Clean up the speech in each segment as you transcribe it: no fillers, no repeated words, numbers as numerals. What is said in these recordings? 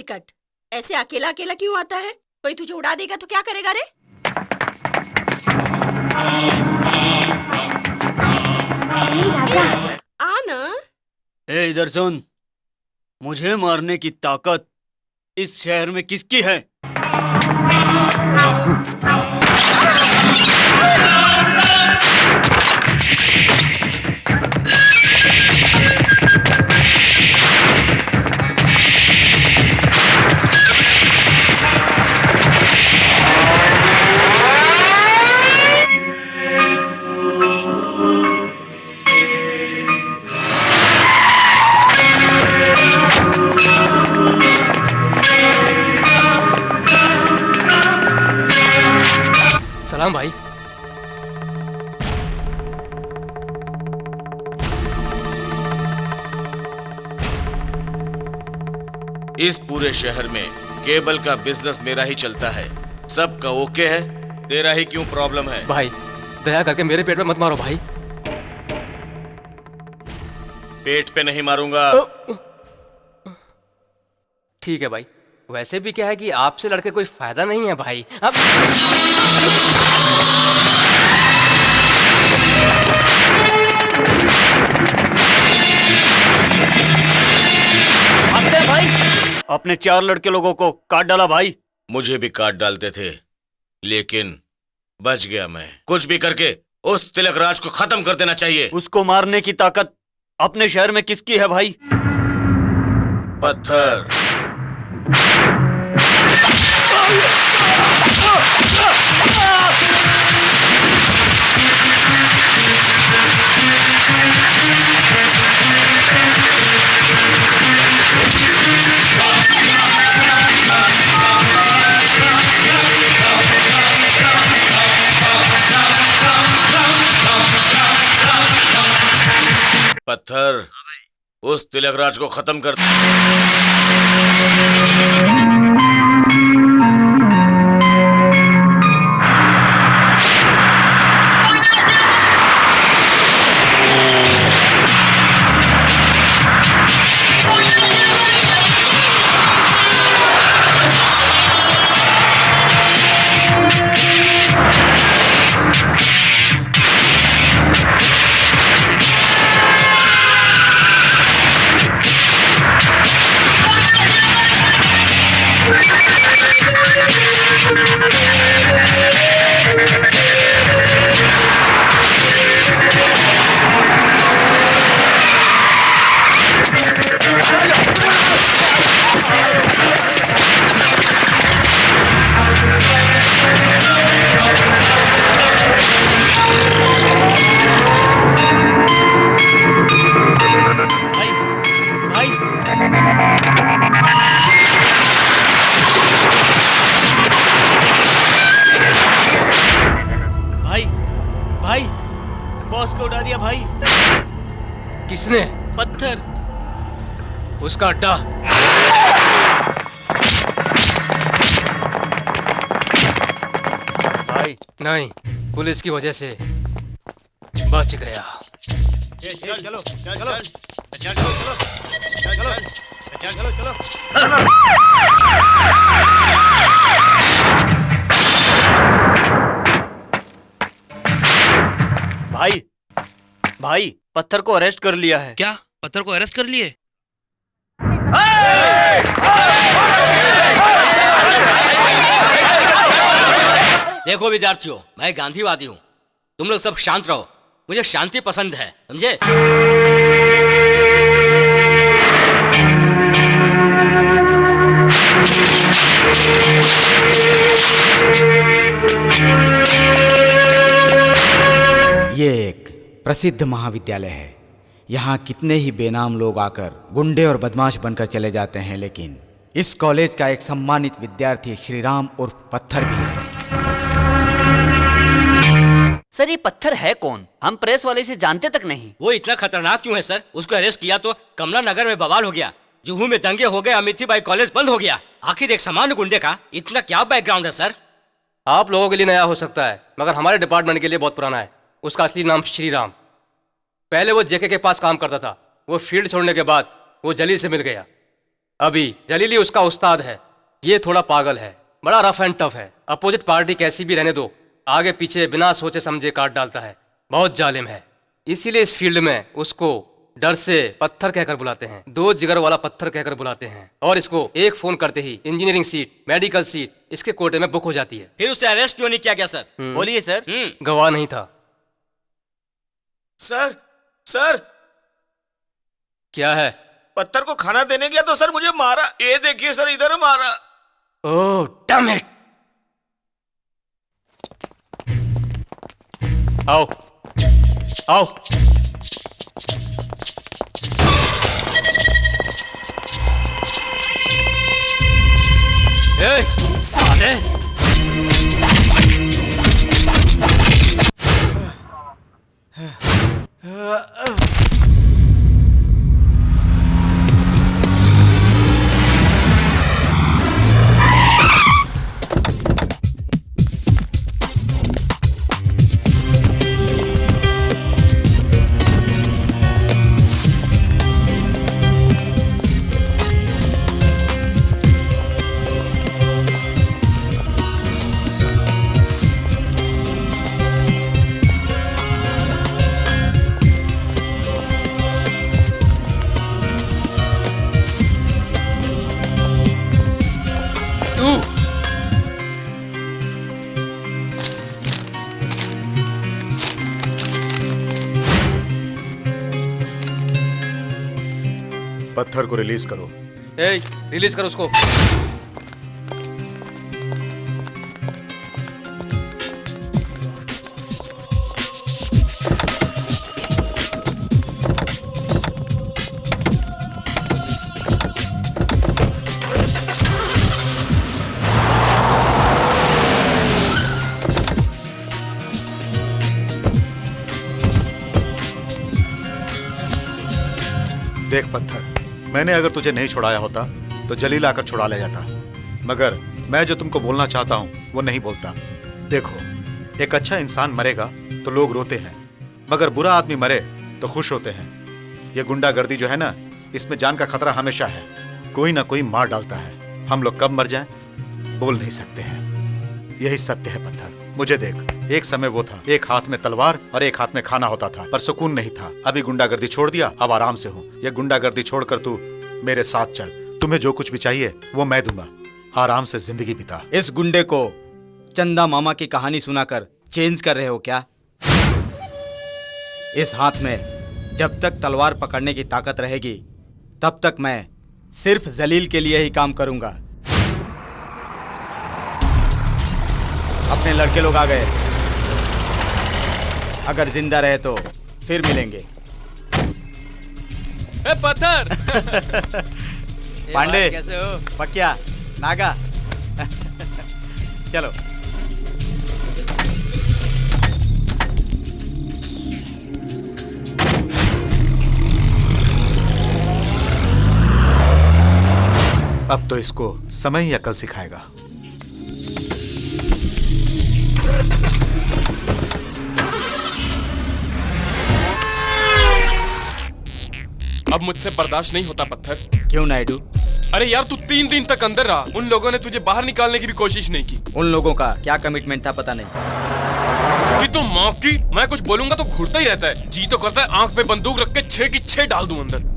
Ticket. ऐसे अकेला अकेला क्यों आता है? कोई तुझे उड़ा देगा तो क्या करेगा रे? राजा आ ना। ए इधर सुन, मुझे मारने की ताकत इस शहर में किसकी है? सलाम भाई। इस पूरे शहर में केबल का बिजनेस मेरा ही चलता है। सबका ओके है, तेरा ही क्यों प्रॉब्लम है? भाई दया करके मेरे पेट पे मत मारो भाई। पेट पे नहीं मारूंगा। ठीक है भाई, वैसे भी क्या है कि आपसे लड़के कोई फायदा नहीं है भाई। अब भागते हैं भाई। अपने 4 लड़के लोगों को काट डाला भाई। मुझे भी काट डालते थे, लेकिन बच गया मैं। कुछ भी करके उस तिलक राज को खत्म कर देना चाहिए। उसको मारने की ताकत अपने शहर में किसकी है भाई? पत्थर। पत्थर, उस तिलक राज को खत्म कर। बॉस को उड़ा दिया भाई। किसने? पत्थर। उसका अड्डा। भाई नहीं, पुलिस की वजह से बच गया। चलो चलो चलो चलो चलो चलो। भाई भाई पत्थर को अरेस्ट कर लिया है। क्या? पत्थर को अरेस्ट कर लिए? देखो विद्यार्थियों, मैं गांधीवादी हूँ। तुम लोग सब शांत रहो, मुझे शांति पसंद है, समझे? ये एक प्रसिद्ध महाविद्यालय है। यहाँ कितने ही बेनाम लोग आकर गुंडे और बदमाश बनकर चले जाते हैं, लेकिन इस कॉलेज का एक सम्मानित विद्यार्थी श्रीराम उर्फ पत्थर भी है। सर ये पत्थर है कौन? हम प्रेस वाले से जानते तक नहीं। वो इतना खतरनाक क्यों है सर? उसको अरेस्ट किया तो कमला नगर में बवाल हो गया, जुहू में दंगे हो गए, अमिथी बाई कॉलेज बंद हो गया। आखिर एक सामान्य गुंडे का इतना क्या बैकग्राउंड है सर? आप लोगों के लिए नया हो सकता है, मगर हमारे डिपार्टमेंट के लिए बहुत पुराना है। उसका असली नाम श्रीराम। पहले वो जेके के पास काम करता था। वो फील्ड छोड़ने के बाद वो जली से मिल गया। अभी जलीली उसका उस्ताद है, ये थोड़ा पागल है, बड़ा रफ एंड टफ है। अपोजिट पार्टी कैसी भी रहने दो, आगे पीछे बिना सोचे समझे काट डालता है, बहुत जालिम है। इसीलिए इस फील्ड में उसको डर से पत्थर कहकर बुलाते हैं, दो जिगर वाला पत्थर कहकर बुलाते हैं। और इसको एक फोन करते ही इंजीनियरिंग सीट, मेडिकल सीट इसके कोटे में बुक हो जाती है। फिर उसे अरेस्ट क्यों नहीं किया गया सर? बोलिए सर। गवाह नहीं था। सर सर, क्या है? पत्थर को खाना देने गया तो सर मुझे मारा। ये देखिए सर, इधर मारा। Oh damn it. आओ आओ। ए, साले! पत्थर को रिलीज करो। ए, रिलीज कर उसको। देख पत्थर, मैंने अगर तुझे नहीं छुड़ाया होता तो जलील आकर छुड़ा ले जाता, मगर मैं जो तुमको बोलना चाहता हूँ वो नहीं बोलता। देखो, एक अच्छा इंसान मरेगा तो लोग रोते हैं, मगर बुरा आदमी मरे तो खुश होते हैं। ये गुंडागर्दी जो है ना, इसमें जान का खतरा हमेशा है, कोई ना कोई मार डालता है। हम लोग कब मर जाएं बोल नहीं सकते हैं, यही सत्य है पत्थर। मुझे देख, एक समय वो था, एक हाथ में तलवार और एक हाथ में खाना होता था, पर सुकून नहीं था। अभी गुंडागर्दी छोड़ दिया, अब आराम से हूँ। ये गुंडागर्दी छोड़कर तू मेरे साथ चल, तुम्हें जो कुछ भी चाहिए वो मैं दूंगा। आराम से जिंदगी बिता। इस गुंडे को चंदा मामा की कहानी सुनाकर चेंज कर रहे हो क्या? इस हाथ में जब तक तलवार पकड़ने की ताकत रहेगी तब तक मैं सिर्फ जलील के लिए ही काम करूंगा। अपने लड़के लोग आ गए, अगर जिंदा रहे तो फिर मिलेंगे। ए पत्थर! पांडे, कैसे हो? पक्या, नागा, चलो। अब तो इसको समय ही अकल सिखाएगा। अब मुझसे बर्दाश्त नहीं होता पत्थर। क्यों नायडू? अरे यार, तू 3 दिन तक अंदर रहा, उन लोगों ने तुझे बाहर निकालने की भी कोशिश नहीं की। उन लोगों का क्या कमिटमेंट था पता नहीं। उसकी तो माँ की, मैं कुछ बोलूंगा तो घुरता ही रहता है। जी तो करता है आंख पे बंदूक रख के 6 की 6 डाल दूं अंदर।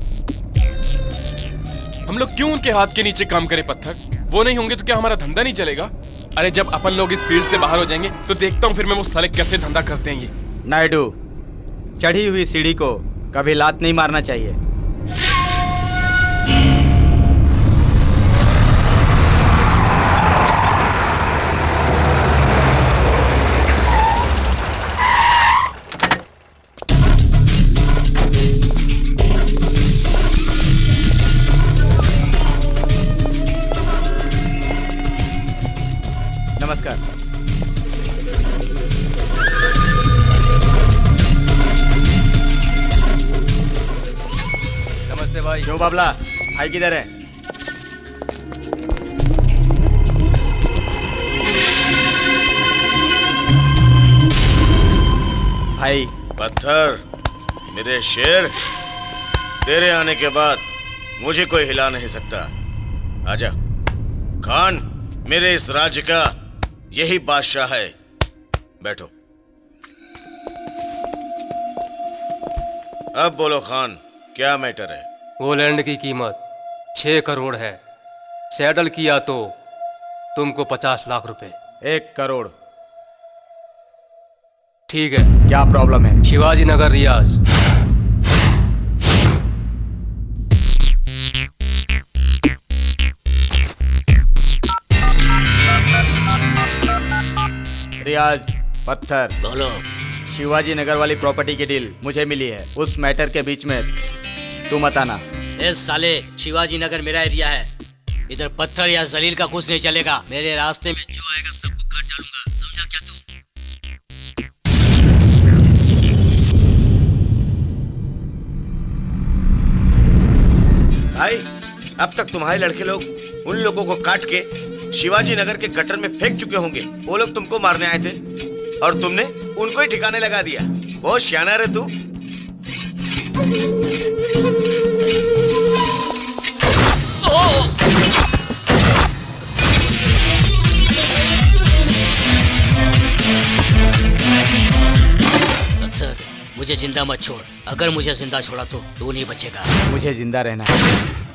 हम लोग क्यों उनके हाथ के नीचे काम करें पत्थर? वो नहीं होंगे तो क्या हमारा धंधा नहीं चलेगा? अरे जब अपन लोग इस फील्ड से बाहर हो जाएंगे तो देखता हूँ फिर मैं वो साले कैसे धंधा करते हैं ये। नायडू, चढ़ी हुई सीढ़ी को कभी लात नहीं मारना चाहिए। नमस्कार। नमस्ते भाई। क्यों बाबला, भाई किधर है? भाई। पत्थर, मेरे शेर, तेरे आने के बाद मुझे कोई हिला नहीं सकता। आजा। खान मेरे इस राज्य का यही बादशाह है। बैठो। अब बोलो खान, क्या मैटर है? वो लैंड की कीमत 6 करोड़ है। सेटल किया तो तुमको 50 लाख रुपए। 1 करोड़। ठीक है। क्या प्रॉब्लम है? शिवाजी नगर रियाज। रियाज पत्थर। बोलो। शिवाजी नगर वाली प्रॉपर्टी की डील मुझे मिली है। उस मैटर के बीच में तू मत आना। इस साले शिवाजी नगर मेरा एरिया है। इधर पत्थर या जलील का कुछ नहीं चलेगा। मेरे रास्ते में जो आएगा सबको काट डालूंगा। समझा क्या तू? भाई, अब तक तुम्हारे लड़के लोग उन लोगों को काट के शिवाजी नगर के गटर में फेंक चुके होंगे। वो लोग तुमको मारने आए थे और तुमने उनको ही ठिकाने लगा दिया। बहुत शाना रे तू। पत्थर, मुझे जिंदा मत छोड़। अगर मुझे जिंदा छोड़ा तो तू नहीं बचेगा। मुझे जिंदा रहना है।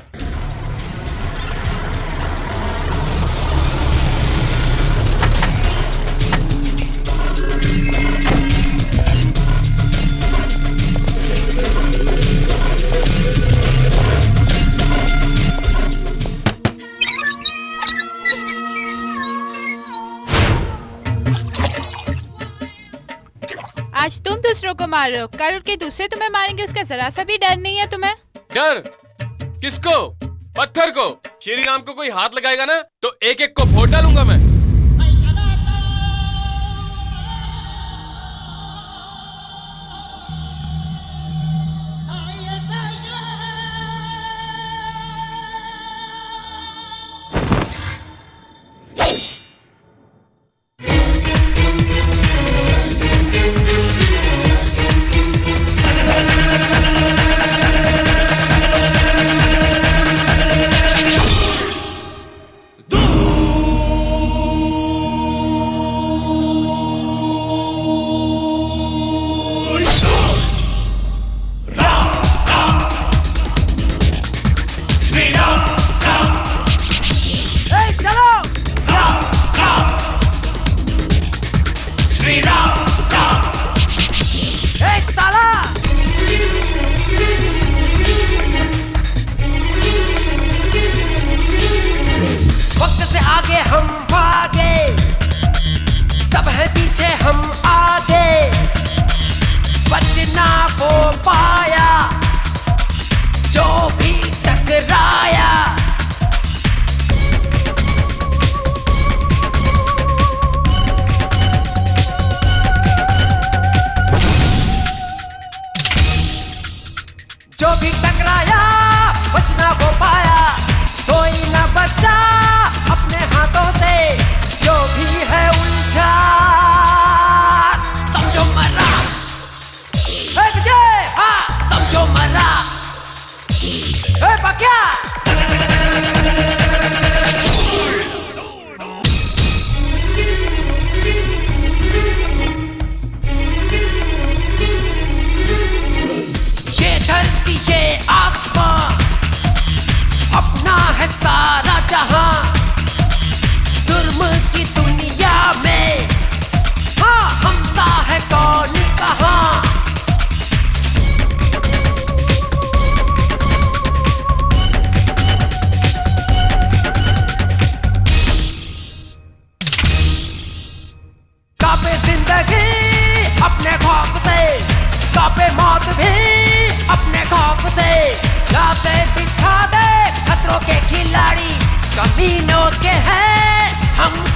आज तुम दूसरों को मार रहे हो, कल उठ के दूसरे तुम्हें मारेंगे, उसका जरा सा भी डर नहीं है तुम्हें? डर किसको? पत्थर को। श्री राम को कोई हाथ लगाएगा ना तो एक एक को फोड़ डालूंगा मैं।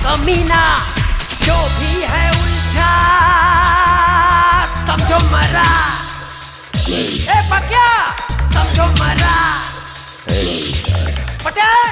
कमीना जो भी है उलझा समझो मरा। ए बकिया समझो मरा। पटेल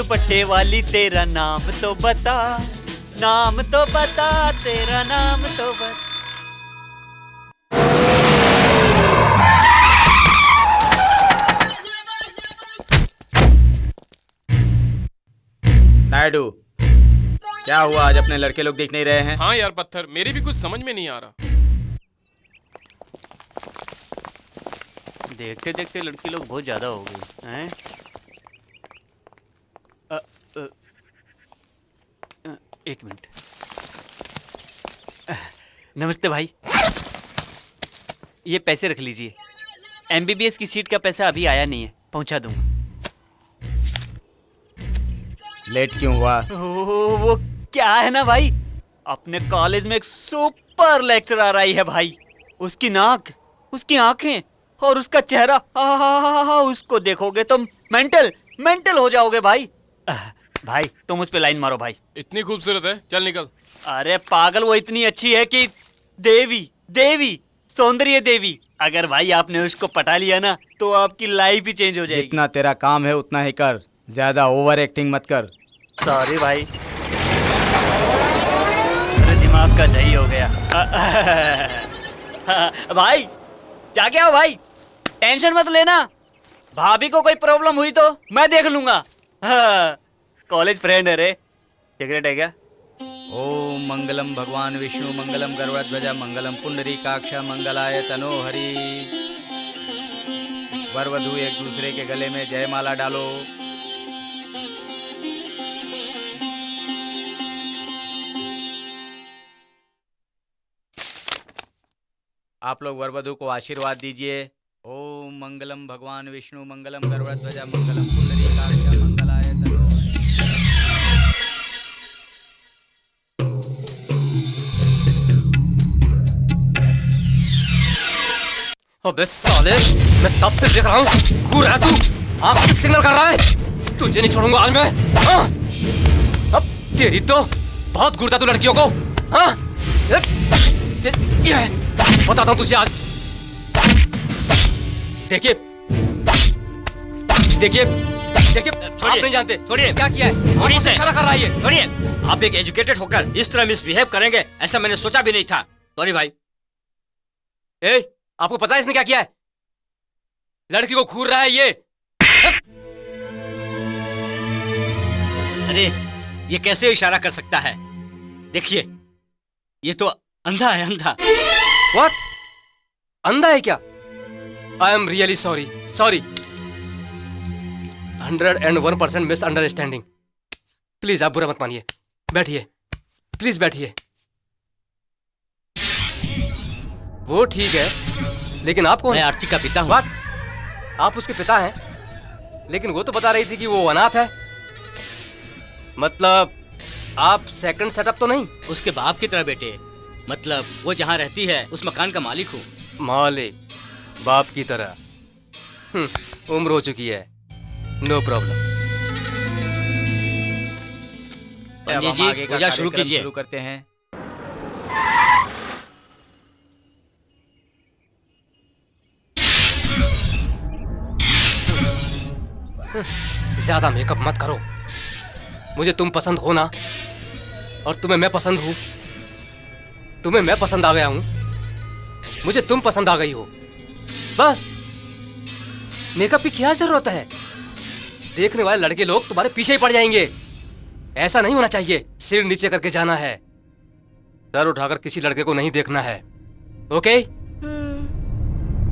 दुपट्टे वाली तेरा नाम तो बता, नाम तो बता, तेरा नाम तो बता। नायडू, क्या हुआ? आज अपने लड़के लोग दिख नहीं रहे हैं? हाँ यार पत्थर, मेरी भी कुछ समझ में नहीं आ रहा। देखते देखते लड़की लोग बहुत ज्यादा हो गई हैं। एक मिनट। नमस्ते भाई, ये पैसे रख लीजिए। एमबीबीएस की सीट का पैसा अभी आया नहीं है, पहुंचा दूंगा। लेट क्यों हुआ? वो क्या है ना भाई, अपने कॉलेज में एक सुपर लेक्चरर आई है भाई। उसकी नाक, उसकी आंखें और उसका चेहरा, उसको देखोगे तो मेंटल हो जाओगे भाई। भाई तुम उस पे लाइन मारो भाई। इतनी खूबसूरत है, चल निकल। अरे पागल, वो इतनी अच्छी है कि देवी सौंदर्य देवी। अगर भाई आपने उसको पटा लिया ना तो आपकी लाइफ ही चेंज हो जाएगी। जितना तेरा काम है उतना ही कर, ज्यादा ओवर एक्टिंग मत कर। सॉरी भाई, मेरे दिमाग का दही हो गया। भाई जाके आओ भाई, टेंशन मत लेना। भाभी को कोई प्रॉब्लम हुई तो मैं देख लूंगा। कॉलेज फ्रेंड है रे। सिगरेट है क्या? ओम मंगलम भगवान विष्णु मंगलम गरुड़ध्वज मंगलम पुंडरीकाक्ष मंगलाय तनोहरि। वर वधू एक दूसरे के गले में जयमाला डालो। आप लोग वर वधू को आशीर्वाद दीजिए। ओम मंगलम भगवान विष्णु मंगलम गरुड़ध्वज मंगलम पुंडरीकाक्ष मंगलाय तनोहरि। अबे साले, मैं तब से देख रहा हूँ, घूर रहा तू, आंख से सिग्नल कर रहा है। तुझे नहीं छोड़ूंगा आज मैं। हाँ? अब तेरी तो बहुत घूरता तू लड़कियों को। हाँ? बताता हूँ तुझे आज। देखिए आप नहीं जानते छोड़िए। क्या किया है। छोड़िए इसे। इशारा कर रहा है ये। छोड़िए, आप एक एजुकेटेड होकर इस तरह मिसबिहेव करेंगे ऐसा मैंने सोचा भी नहीं था। सॉरी भाई। आपको पता है इसने क्या किया है? लड़की को घूर रहा है ये। अरे ये कैसे इशारा कर सकता है? देखिए, ये तो अंधा है, अंधा। What? अंधा है क्या? I am really sorry. 101% misunderstanding. Please आप बुरा मत मानिए। बैठिए, प्लीज बैठिए। वो ठीक है, लेकिन आप कौन? मैं आर्ची का पिता हूँ। What? आप उसके पिता हैं, लेकिन वो तो बता रही थी कि वो अनाथ है। मतलब आप सेकंड सेटअप तो नहीं? उसके बाप की तरह बेटे, मतलब वो जहाँ रहती है उस मकान का मालिक हूँ। मालिक, बाप की तरह। उम्र हो चुकी है, नो प्रॉब्लम। पंडित जी पूजा शुरू कीजिए। शुरू करते हैं। ज्यादा मेकअप मत करो। मुझे तुम पसंद हो ना, और तुम्हें मैं पसंद हूं। तुम्हें मैं पसंद आ गया हूं, मुझे तुम पसंद आ गई हो। बस मेकअप की क्या जरूरत है? देखने वाले लड़के लोग तुम्हारे पीछे ही पड़ जाएंगे। ऐसा नहीं होना चाहिए। सिर नीचे करके जाना है, सर उठाकर किसी लड़के को नहीं देखना है। Okay?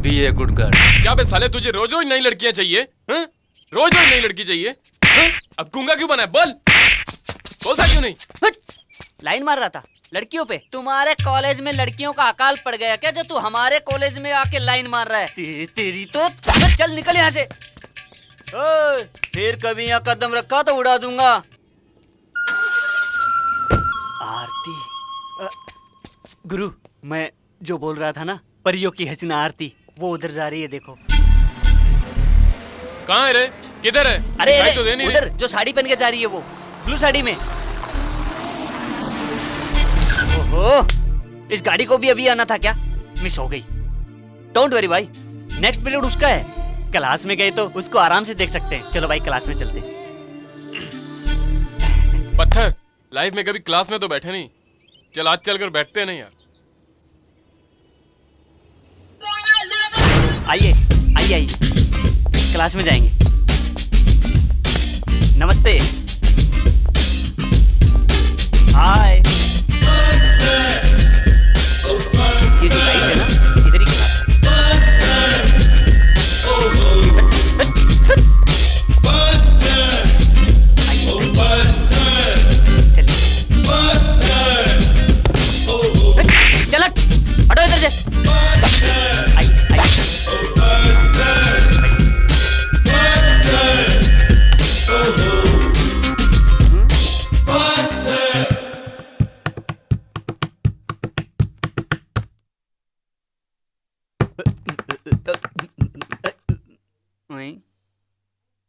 Be a good girl. क्या बे साले, तुझे रोज रोज नई लड़कियां चाहिए? हाँ? रोज रोज नई लड़की चाहिए? हाँ? अब गूंगा क्यों बना है? बोलता क्यों नहीं? लाइन मार रहा था लड़कियों पे। तुम्हारे कॉलेज में लड़कियों का अकाल पड़ गया क्या जो तू हमारे कॉलेज में आके लाइन मार रहा है? तेरी तो चल निकल यहाँ से। फिर कभी यहाँ कदम रखा तो उड़ा दूंगा। आरती, गुरु मैं जो बोल रहा था ना, परियों की हसीना आरती, वो उधर जा रही है, देखो। कहाँ है रे? किधर है? अरे तो दे नहीं उधर जो साड़ी पहन के जा रही है, वो ब्लू साड़ी में। ओहो, इस गाड़ी को भी अभी आना था क्या? मिस हो गई। डोंट वरी भाई, नेक्स्ट पीरियड उसका है। क्लास में गए तो उसको आराम से देख सकते हैं। चलो भाई क्लास में चलते हैं। पत्थर, लाइफ में कभी क्लास में तो बैठे नहीं। चल आज चल कर बैठते हैं ना यार। आइए आइए आइए, क्लास में जाएंगे। नमस्ते। हाय। ये जो लाइट है ना, इधर ही क्लास है। चलो हटो इधर से। आइए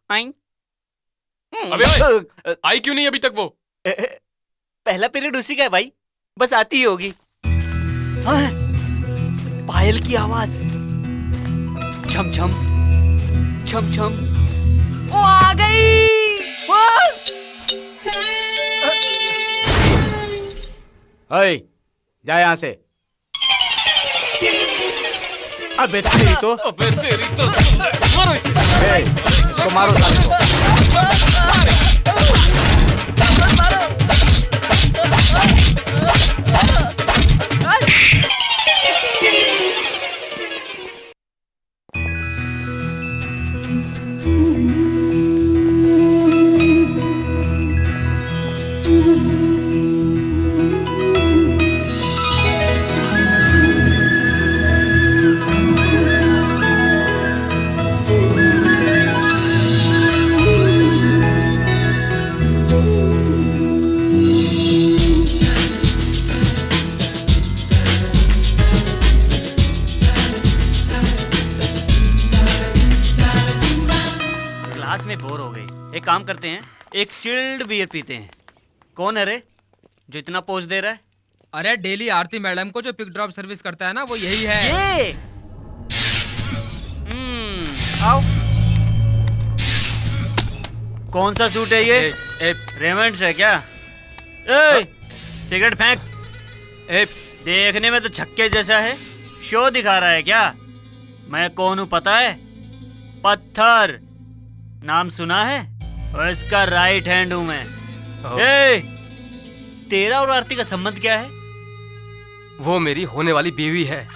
आइए। अबे ओए, आई क्यों नहीं अभी तक वो? पहला पीरियड उसी का है भाई, बस आती ही होगी। हाँ, पायल की आवाज, छम छम छम छम। वो आ गई। अय, जा यहाँ से। अबे तेरी तो, अबे तेरी तो मारो इसे। ए, इसको मारो साले को। में बोर हो गए, एक काम करते हैं, एक चिल्ड बियर पीते हैं। कौन है रे जो इतना पोज दे रहा है? अरे डेली आरती मैडम को जो पिक ड्रॉप सर्विस करता है ना, वो यही है। ये आओ। कौन सा सूट है ये? रेमंड्स है क्या? सिगरेट फेंक। देखने में तो छक्के जैसा है, शो दिखा रहा है क्या? मैं कौन हूँ पता है? पत्थर नाम सुना है? और इसका राइट हैंड हूँ मैं। तेरा और आरती का संबंध क्या है? वो मेरी होने वाली बीवी है।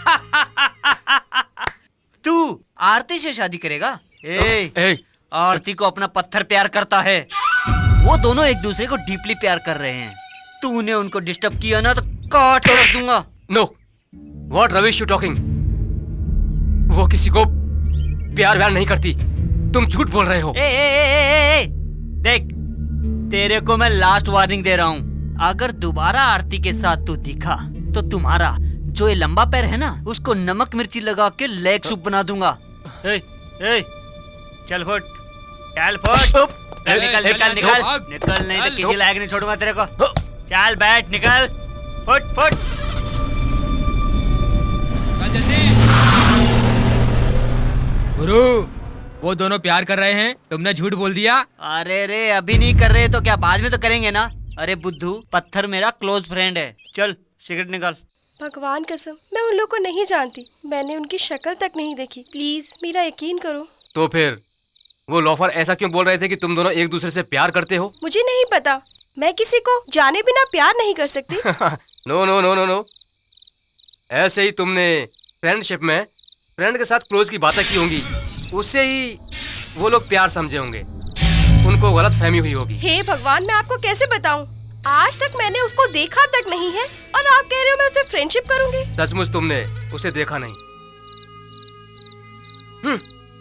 तू आरती से शादी करेगा? आरती को अपना पत्थर प्यार करता है। वो दोनों एक दूसरे को डीपली प्यार कर रहे हैं। तूने उनको डिस्टर्ब किया ना तो काट कर रख दूंगा। No, what rubbish you talking? वो किसी को प्यार व्यार नहीं करती, तुम झूठ बोल रहे हो। देख, तेरे को मैं लास्ट वार्निंग दे रहा हूँ। अगर दोबारा आरती के साथ तू दिखा तो तुम्हारा जो ये लंबा पैर है ना, उसको नमक मिर्ची लगा के लेग सूप बना दूंगा। चल फुट, चल फुट, निकल निकल निकल निकल, नहीं तो किसी लायक नहीं छोड़ूंगा तेरे को। चल बैठ, निकल, फुट फुट। गुरु, वो दोनों प्यार कर रहे हैं, तुमने झूठ बोल दिया। अरे रे, अभी नहीं कर रहे तो क्या बाद में तो करेंगे ना? अरे बुद्धू, पत्थर मेरा क्लोज फ्रेंड है। चल सिगरेट निकाल। भगवान कसम, मैं उन लोग को नहीं जानती, मैंने उनकी शक्ल तक नहीं देखी, प्लीज मेरा यकीन करो। तो फिर वो लोफर ऐसा क्यों बोल रहे थे कि तुम दोनों एक दूसरे से प्यार करते हो? मुझे नहीं पता, मैं किसी को जाने बिना प्यार नहीं कर सकती। No no no no no, ऐसे ही तुमने फ्रेंडशिप में फ्रेंड के साथ क्लोज की बातें की होंगी, उससे ही वो लोग प्यार समझे होंगे, उनको गलत फहमी हुई होगी। हे भगवान, मैं आपको कैसे बताऊं? आज तक मैंने उसको देखा तक नहीं है और आप कह रहे हो मैं उससे फ्रेंडशिप करूंगी? सचमुच तुमने उसे देखा नहीं?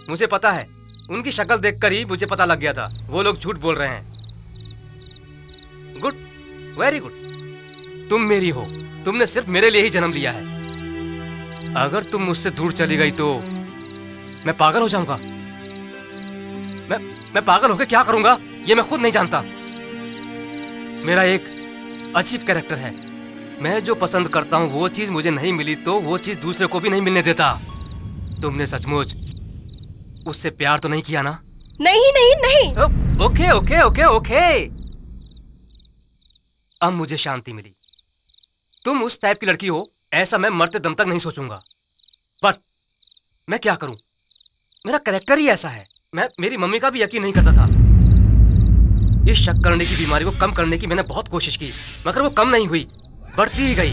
मुझे पता है, उनकी शक्ल देखकर ही मुझे पता लग गया था वो लोग झूठ बोल रहे हैं। गुड, वेरी गुड, तुम मेरी हो, तुमने सिर्फ मेरे लिए ही जन्म लिया है। अगर तुम मुझसे दूर चली गई तो मैं पागल हो जाऊंगा। मैं पागल होकर क्या करूंगा ये मैं खुद नहीं जानता। मेरा एक अजीब कैरेक्टर है, मैं जो पसंद करता हूं वो चीज मुझे नहीं मिली तो वो चीज दूसरे को भी नहीं मिलने देता। तुमने सचमुच उससे प्यार तो नहीं किया ना? नहीं नहीं नहीं। ओके ओके ओके ओके, अब मुझे शांति मिली। तुम उस टाइप की लड़की हो ऐसा मैं मरते दम तक नहीं सोचूंगा, बट मैं क्या करूं, मेरा कैरेक्टर ही ऐसा है। मेरी मम्मी का भी यकीन नहीं करता था। इस शक करने की बीमारी को कम करने की मैंने बहुत कोशिश की, मगर वो कम नहीं हुई, बढ़ती ही गई।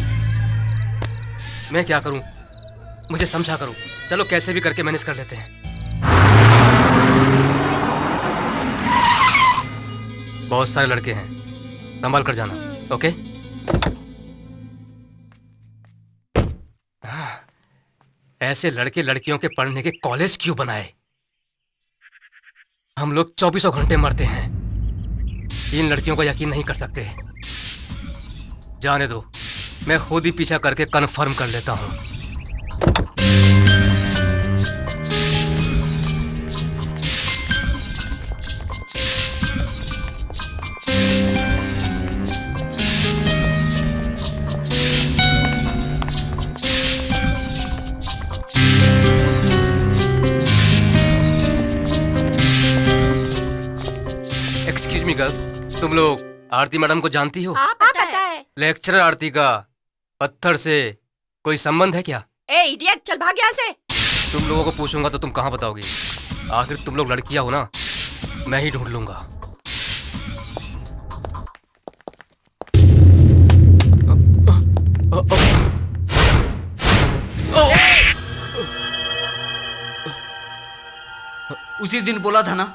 मैं क्या करूं, मुझे समझा करो। चलो कैसे भी करके मैनेज कर लेते हैं। बहुत सारे लड़के हैं, संभाल कर जाना, ओके? ऐसे लड़के लड़कियों के पढ़ने के कॉलेज क्यों बनाए? हम लोग 24 घंटे मरते हैं, इन लड़कियों को यकीन नहीं कर सकते। जाने दो, मैं खुद ही पीछा करके कंफर्म कर लेता हूं। एक्सक्यूज मी गर्ल्स, तुम लोग आरती मैडम को जानती हो? हाँ पता है। लेक्चरर आरती का पत्थर से कोई संबंध है क्या? ए इडियट, चल भाग यहाँ से। तुम लोगों को पूछूंगा तो तुम कहाँ बताओगी? आखिर तुम लोग लड़कियां हो ना, मैं ही ढूंढ लूंगा। उसी दिन बोला था ना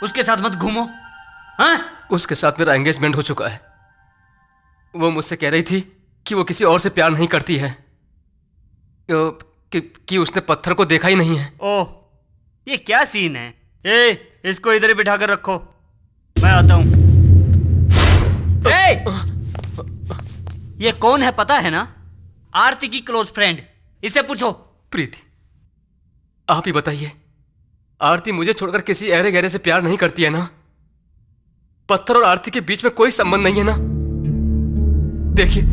उसके साथ मत घूमो। हाँ? उसके साथ मेरा एंगेजमेंट हो चुका है। वो मुझसे कह रही थी कि वो किसी और से प्यार नहीं करती है, कि उसने पत्थर को देखा ही नहीं है। ओह, ये क्या सीन है? इसको इधर ही बिठा कर रखो, मैं आता हूं। ये कौन है पता है ना? आरती की क्लोज फ्रेंड, इसे पूछो। प्रीति, आप ही बताइए, आरती मुझे छोड़कर किसी अहरे गहरे से प्यार नहीं करती है ना? पत्थर और आरती के बीच में कोई संबंध नहीं है ना? देखिए,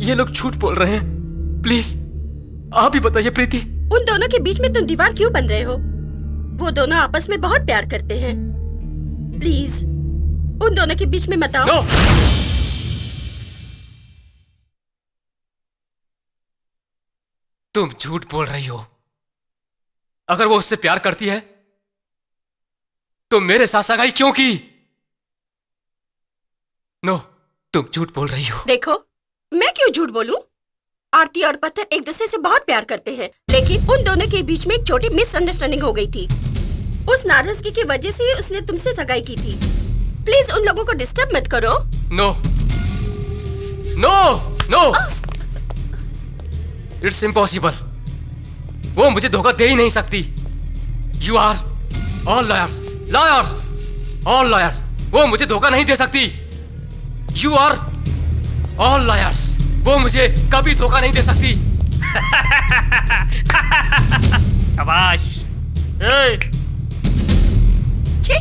ये लोग झूठ बोल रहे हैं। प्लीज आप ही बताइए प्रीति। उन दोनों के बीच में तुम दीवार क्यों बन रहे हो? वो दोनों आपस में बहुत प्यार करते हैं। प्लीज उन दोनों के बीच में मत आओ। No! तुम झूठ बोल रही हो। अगर वो उससे प्यार करती है तो मेरे साथ सगाई क्यों की? नो, तुम झूठ बोल रही हो। देखो, मैं क्यों झूठ बोलूं? आरती और पत्थर एक दूसरे से बहुत प्यार करते हैं, लेकिन उन दोनों के बीच में एक छोटी मिसअंडरस्टैंडिंग हो गई थी। उस नाराजगी की वजह से ही उसने तुमसे सगाई की थी। प्लीज उन लोगों को डिस्टर्ब मत करो। No no no, it's impossible. वो मुझे धोखा दे ही नहीं सकती। You are all liars, liars, all liars. वो मुझे धोखा नहीं दे सकती। You are all liars. वो मुझे कभी धोखा नहीं दे सकती। शाबाश। छी।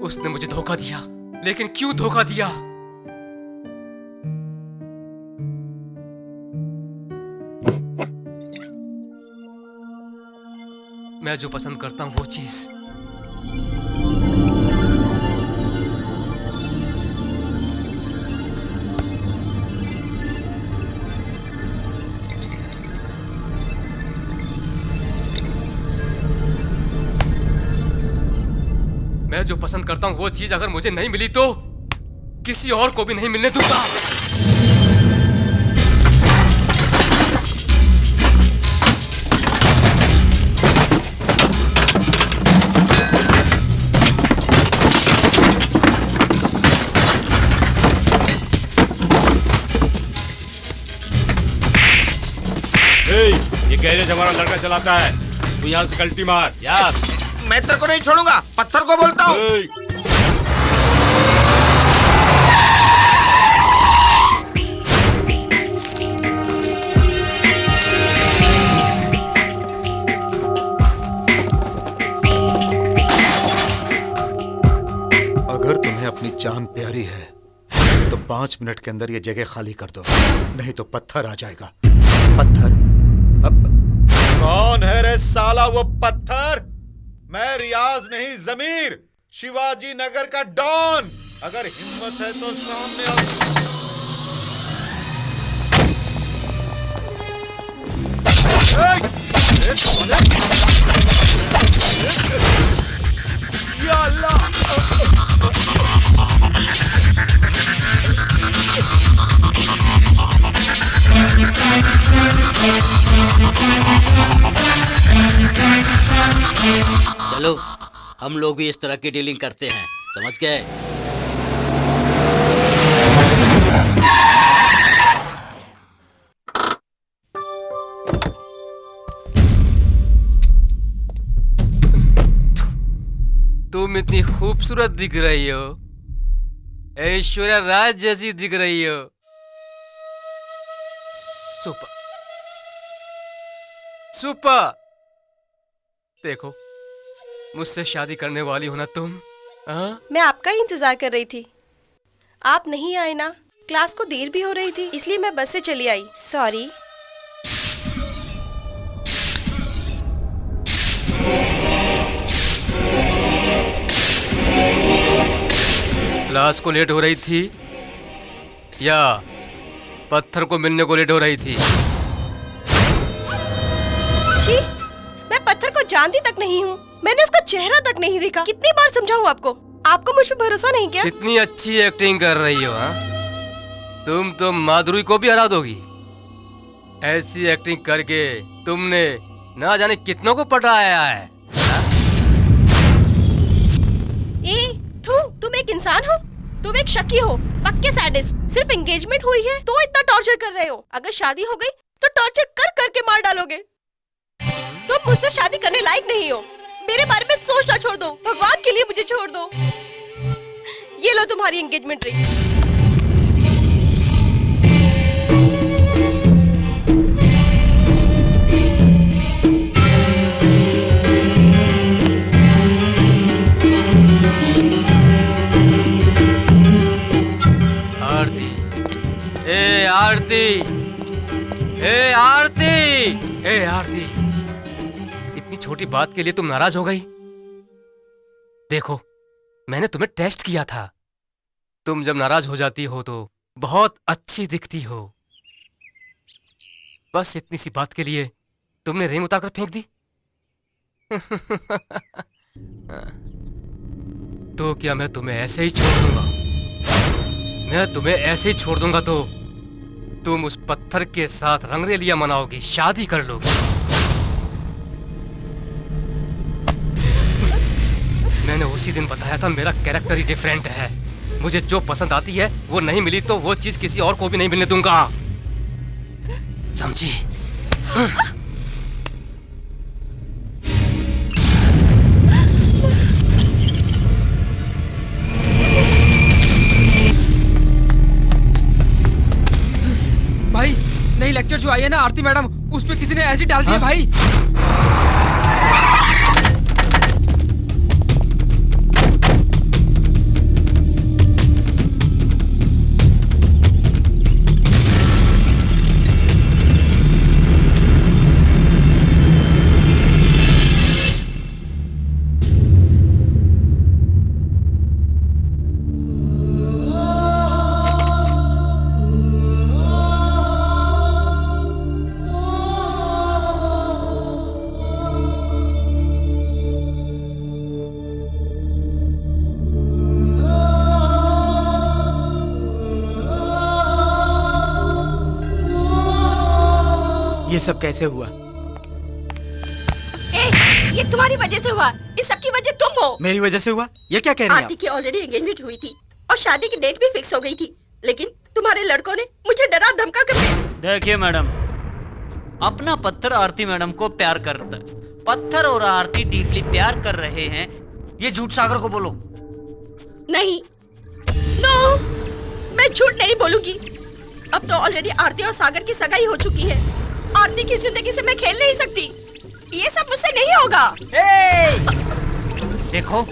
उसने मुझे धोखा दिया, लेकिन क्यों धोखा दिया? मैं जो पसंद करता हूं वो चीज मैं जो पसंद करता हूं वो चीज अगर मुझे नहीं मिली तो किसी और को भी नहीं मिलने दूंगा। ये गैरेज हमारा लड़का चलाता है, तू यहाँ से कल्टी मार यार। मैं तेरे को नहीं छोड़ूंगा, पत्थर को बोलता हूँ। अगर तुम्हें अपनी जान प्यारी है तो 5 मिनट के अंदर ये जगह खाली कर दो, नहीं तो पत्थर आ जाएगा। पत्थर? अब कौन है रे साला वो पत्थर? मैं रियाज नहीं, जमीर, शिवाजी नगर का डॉन। अगर हिम्मत है तो सामने आओ। या अल्लाह! चलो हम लोग भी इस तरह की डीलिंग करते हैं, समझ गए? तुम इतनी खूबसूरत दिख रही हो, ऐश्वर्या राय जैसी दिख रही हो। Super super. देखो, मुझसे शादी करने वाली हो ना तुम? मैं आपका ही इंतजार कर रही थी, आप नहीं आए ना। क्लास को देर भी हो रही थी, इसलिए मैं बस से चली आई। सॉरी। क्लास को लेट हो रही थी या पत्थर को मिलने को लेट हो रही थी? छी, मैं पत्थर को जानती तक नहीं हूँ, मैंने उसका चेहरा तक नहीं देखा। कितनी बार समझाऊं आपको? आपको मुझ पे भरोसा नहीं क्या? कितनी अच्छी एक्टिंग कर रही हो, हाँ? तुम तो माधुरी को भी हरा दोगी। ऐसी एक्टिंग करके तुमने ना जाने कितनों को पटाया है। तुम एक इंसान हो? तुम एक शकी हो, पक्के सैडिस्ट। सिर्फ एंगेजमेंट हुई है तो इतना टॉर्चर कर रहे हो। अगर शादी हो गई तो टॉर्चर कर करके मार डालोगे। तुम मुझसे शादी करने लायक नहीं हो। मेरे बारे में सोचना छोड़ दो, भगवान के लिए मुझे छोड़ दो। ये लो तुम्हारी एंगेजमेंट रिंग। आरती, ए आरती, ए आरती, इतनी छोटी बात के लिए तुम नाराज हो गई? देखो, मैंने तुम्हें टेस्ट किया था। तुम जब नाराज हो जाती हो तो बहुत अच्छी दिखती हो। बस इतनी सी बात के लिए तुमने रिंग उतारकर फेंक दी। तो क्या मैं तुम्हें ऐसे ही छोड़ दूंगा? मैं तुम्हें ऐसे ही छोड़ दूंगा तो तुम उस पत्थर के साथ रंगरेलियां मनाओगी, शादी कर लोगी। मैंने उसी दिन बताया था मेरा कैरेक्टर ही डिफरेंट है। मुझे जो पसंद आती है वो नहीं मिली तो वो चीज किसी और को भी नहीं मिलने दूंगा, समझी? भाई, नई लेक्चर जो आई है ना आरती मैडम, उस पे किसी ने एसिड डाल दिया। भाई ये सब कैसे हुआ? ये तुम्हारी वजह से हुआ। इस सब की वजह तुम हो। मेरी वजह से हुआ? ये क्या कह रही हैं आरती की ऑलरेडी एंगेजमेंट हुई थी और शादी की डेट भी फिक्स हो गई थी, लेकिन तुम्हारे लड़कों ने मुझे डरा धमका कर देखिए मैडम, अपना पत्थर आरती मैडम को प्यार करता है। पत्थर और आरती डीपली प्यार कर रहे हैं, ये झूठ सागर को बोलो। नहीं, नो, मैं झूठ नहीं बोलूंगी। अब तो ऑलरेडी आरती और सागर की सगाई हो चुकी है। आरती की जिंदगी से मैं खेल नहीं सकती। ये सब मुझसे नहीं होगा। देखो,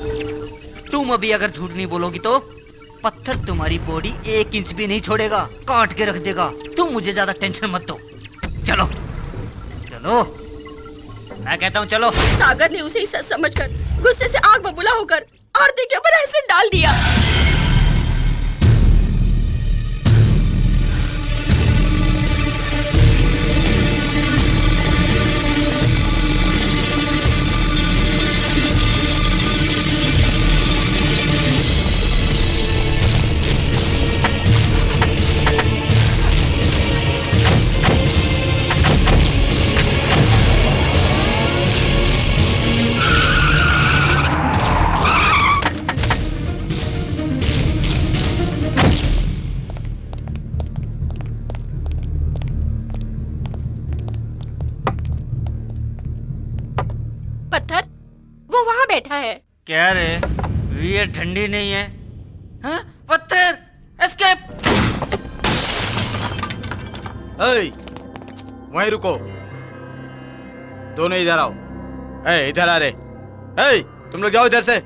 तुम अभी अगर झूठ नहीं बोलोगी तो पत्थर तुम्हारी बॉडी 1 इंच भी नहीं छोड़ेगा, काट के रख देगा। तुम मुझे ज्यादा टेंशन मत दो। चलो चलो, मैं कहता हूँ चलो। सागर ने उसे ही सच समझकर गुस्से से आग बबूला होकर आरती के ऊपर एसिड डाल दिया। पत्थर वो वहाँ बैठा है। क्या रे, ये ठंडी नहीं है? हाँ? पत्थर एस्केप। वहीं रुको, दोनों इधर आओ। इधर आ रे। तुम लोग जाओ इधर से।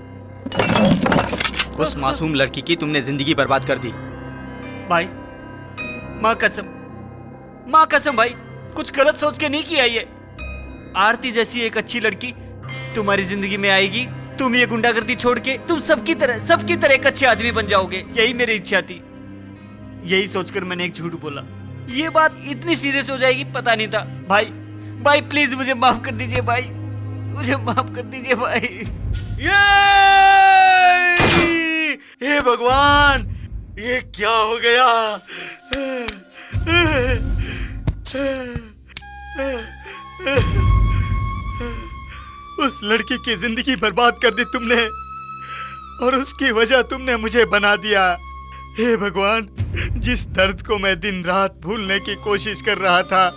उस मासूम लड़की की तुमने जिंदगी बर्बाद कर दी। भाई माँ कसम भाई, कुछ गलत सोच के नहीं किया ये। आरती जैसी एक अच्छी लड़की तुम्हारी जिंदगी में आएगी, तुम ये गुंडागर्दी छोड़ के तुम सबकी तरह एक अच्छे आदमी बन जाओगे, यही मेरी इच्छा थी। यही सोचकर मैंने एक झूठ बोला। ये बात इतनी सीरियस हो जाएगी पता नहीं था। भाई प्लीज मुझे माफ कर दीजिए भाई, मुझे माफ कर दीजिए भाई। हे भगवान, ये क्या हो गया? उस लड़की की जिंदगी बर्बाद कर दी तुमने, और उसकी वजह तुमने मुझे बना दिया। हे भगवान, जिस दर्द को मैं दिन रात भूलने की कोशिश कर रहा था,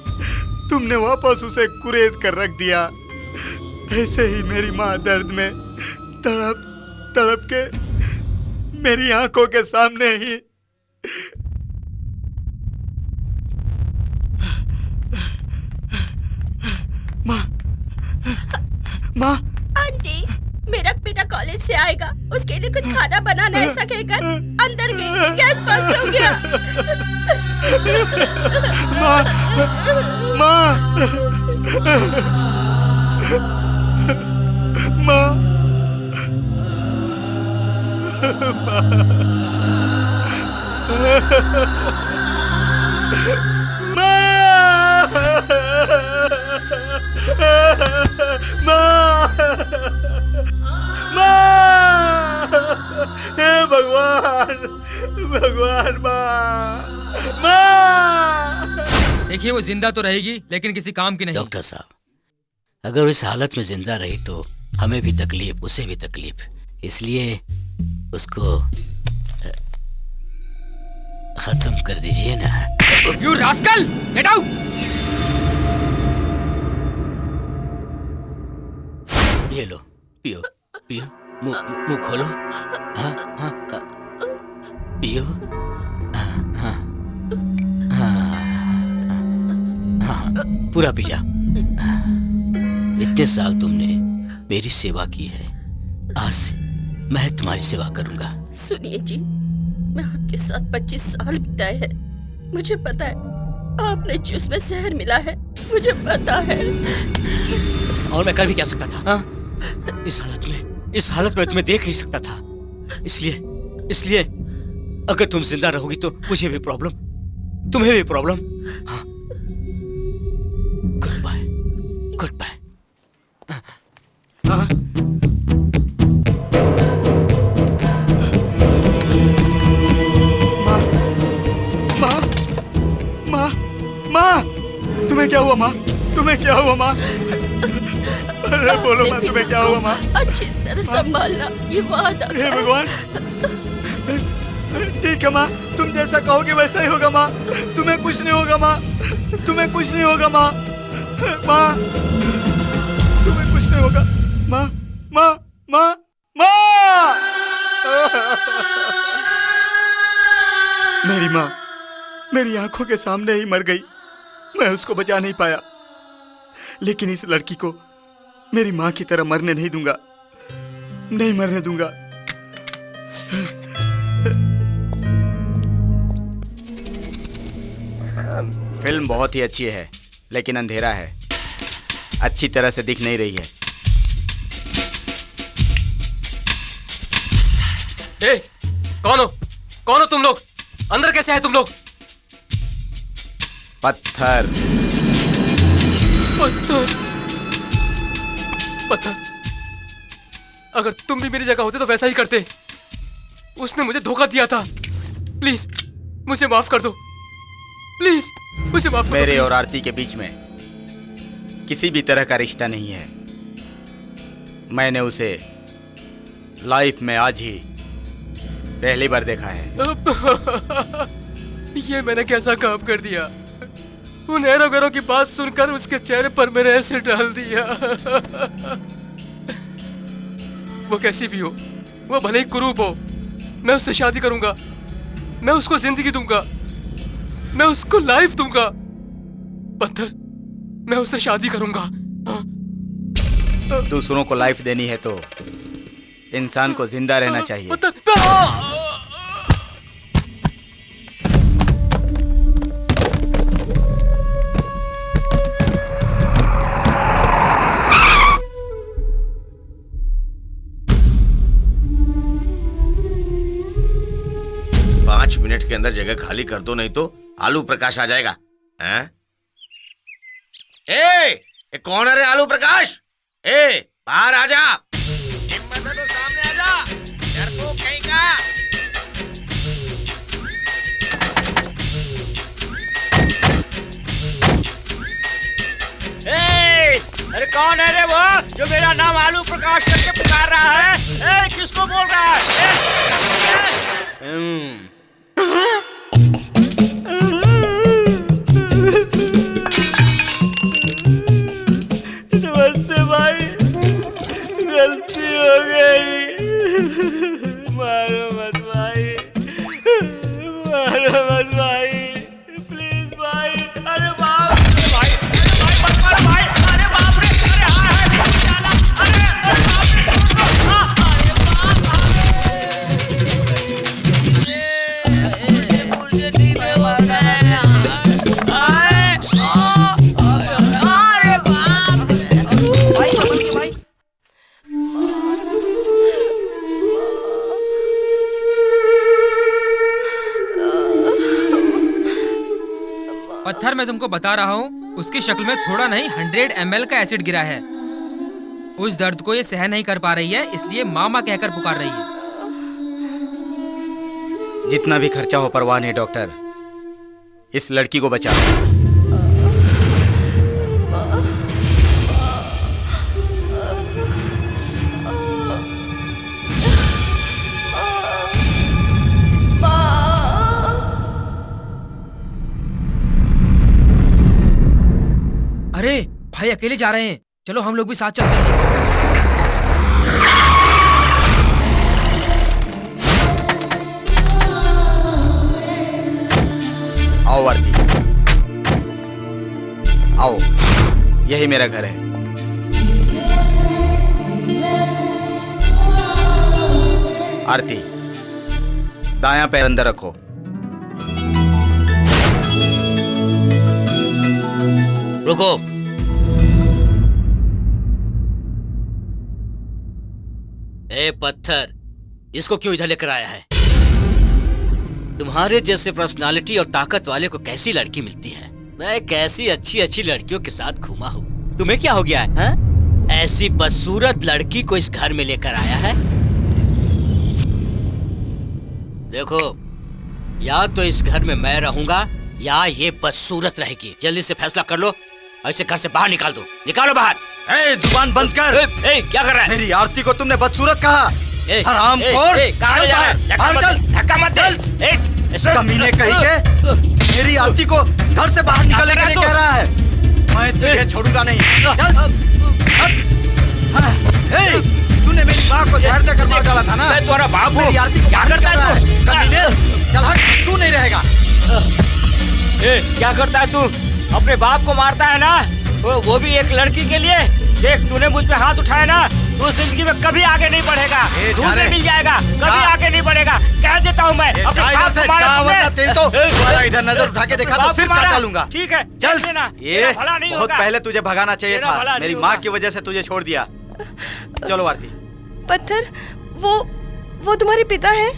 तुमने वापस उसे कुरेद कर रख दिया। ऐसे ही मेरी माँ दर्द में तड़प तड़प के मेरी आंखों के सामने ही माँ। आंटी, मेरा बेटा कॉलेज से आएगा, उसके लिए कुछ खाना बनाना है, ऐसा कहकर अंदर गई, गैस बस्ट हो गया। हे भगवान माँ। देखिए, वो जिंदा तो रहेगी लेकिन किसी काम की नहीं। डॉक्टर साहब, अगर इस हालत में जिंदा रही तो हमें भी तकलीफ, उसे भी तकलीफ, इसलिए उसको खत्म कर दीजिए ना। You rascal, get out. ये लो, पियो पियो, मुंह खोलो। हाँ हाँ, पियो। हाँ पूरा पी जा। इतने साल तुमने मेरी सेवा की है, आज से मैं तुम्हारी सेवा करूंगा। सुनिए जी, मैं आपके साथ 25 साल बिताए हैं। मुझे पता है आपने जूस में जहर मिला है, मुझे पता है। और मैं कर भी क्या सकता था? हाँ? इस हालत में तुम्हें देख नहीं सकता था, इसलिए अगर तुम जिंदा रहोगी तो मुझे भी प्रॉब्लम, तुम्हें भी प्रॉब्लम। हाँ, गुड बाय, गुड बाय। हाँ? माँ, तुम्हें क्या हुआ माँ? तुम्हें क्या हुआ माँ? अरे बोलो माँ, तुम्हें क्या हुआ माँ? अच्छी तरह संभालना, ये वादा। हे भगवान, ठीक है माँ, तुम जैसा कहोगे वैसा ही होगा माँ। तुम्हें कुछ नहीं होगा माँ, तुम्हें कुछ नहीं होगा माँ। माँ, तुम्हें कुछ नहीं होगा माँ, माँ, माँ, माँ। मेरी माँ मेरी आंखों के सामने ही मर गई। मैं उसको बचा नहीं पाया, लेकिन इस लड़की को मेरी माँ की तरह मरने नहीं दूंगा, नहीं मरने दूंगा। फिल्म बहुत ही अच्छी है, लेकिन अंधेरा है, अच्छी तरह से दिख नहीं रही है। ए, कौन हो तुम लोग? अंदर कैसे आए तुम लोग? पत्थर। अगर तुम भी मेरी जगह होते तो वैसा ही करते। उसने मुझे धोखा दिया था। प्लीज मुझे माफ कर दो, प्लीज मुझे माफ कर दो। मेरे और आरती के बीच में किसी भी तरह का रिश्ता नहीं है। मैंने उसे लाइफ में आज ही पहली बार देखा है। ये मैंने कैसा काम कर दिया? उन एरोगरों की बात सुनकर उसके चेहरे पर मैंने ऐसे डाल दिया। वो कैसी भी हो, वो भले ही कुरूप हो, मैं उससे शादी करूंगा। मैं उसको जिंदगी दूंगा, मैं उसको लाइफ दूंगा। पत्थर, मैं उससे शादी करूंगा। दूसरों को लाइफ देनी है तो इंसान को जिंदा रहना चाहिए। मिनट के अंदर जगह खाली कर दो, नहीं तो आलू प्रकाश आ जाएगा। हैं? ए, कौन है रे आलू प्रकाश? ए, बाहर आ जा। हिम्मत है तो सामने आ जा। डरपोक कहीं का। अरे कौन है रे वो जो मेरा नाम आलू प्रकाश करके पुकार रहा है? किसको बोल रहा है? नमस्ते भाई, गलती हो गई। मारो मत भाई, मारो मत भाई, प्लीज भाई। अरे बाप रे भाई, मत मारो भाई। अरे बाप रे, अरे पत्थर, मैं तुमको बता रहा हूँ, उसकी शक्ल में थोड़ा नहीं 100 ml का एसिड गिरा है। उस दर्द को ये सहन नहीं कर पा रही है, इसलिए मामा कहकर पुकार रही है। जितना भी खर्चा हो परवाह नहीं डॉक्टर, इस लड़की को बचा। अरे भाई अकेले जा रहे हैं, चलो हम लोग भी साथ चलते हैं। आओ आरती, आओ, यही मेरा घर है। आरती, दायां पैर अंदर रखो। रुको। ए पत्थर, इसको क्यों इधर लेकर आया है? तुम्हारे जैसे पर्सनालिटी और ताकत वाले को कैसी लड़की मिलती है? मैं कैसी अच्छी अच्छी लड़कियों के साथ घूमा हूँ। तुम्हें क्या हो गया है? ऐसी बदसूरत लड़की को इस घर में लेकर आया है। देखो, या तो इस घर में मैं रहूंगा या ये बदसूरत रहेगी। जल्दी से फैसला कर लो, ऐसे घर से बाहर निकाल दो। निकालो बाहर। जुबान बंद कर। क्या कर रहा है? मेरी आरती को तुमने बदसूरत कहा। हरामखोर, कहाँ जा रहा है? बाहर चल, धक्का मत दे। कमीने कहीं के मेरी आरती को घर से बाहर निकलने के लिए कह रहा है। मैं तुझे छोड़ूंगा नहीं। तूने मेरी माँ को जहर देकर मार डाला था ना? मैं तुम्हारा बाप हूँ। मेरी आरती को क्या करता है तू? कमीने, चल हट, तू नहीं रहेगा। क्या करता है तू? अपने बाप को मारता है ना? वो भी एक लड़की के लिए। देख तूने मुझ पे हाथ उठाया ना, तो जिंदगी में कभी आगे नहीं बढ़ेगा, दूर में मिल जाएगा, कभी आगे नहीं बढ़ेगा। कह देता हूँ मैं। इधर नजर उठा के देखा तो सिर काट डालूंगा। ठीक है चल। ये भला नहीं बहुत होगा। पहले तुझे भगाना चाहिए तेरा भला था, नहीं मेरी होगा। माँ की वजह से तुझे छोड़ दिया। चलो आरती। पत्थर, वो तुम्हारे पिता हैं?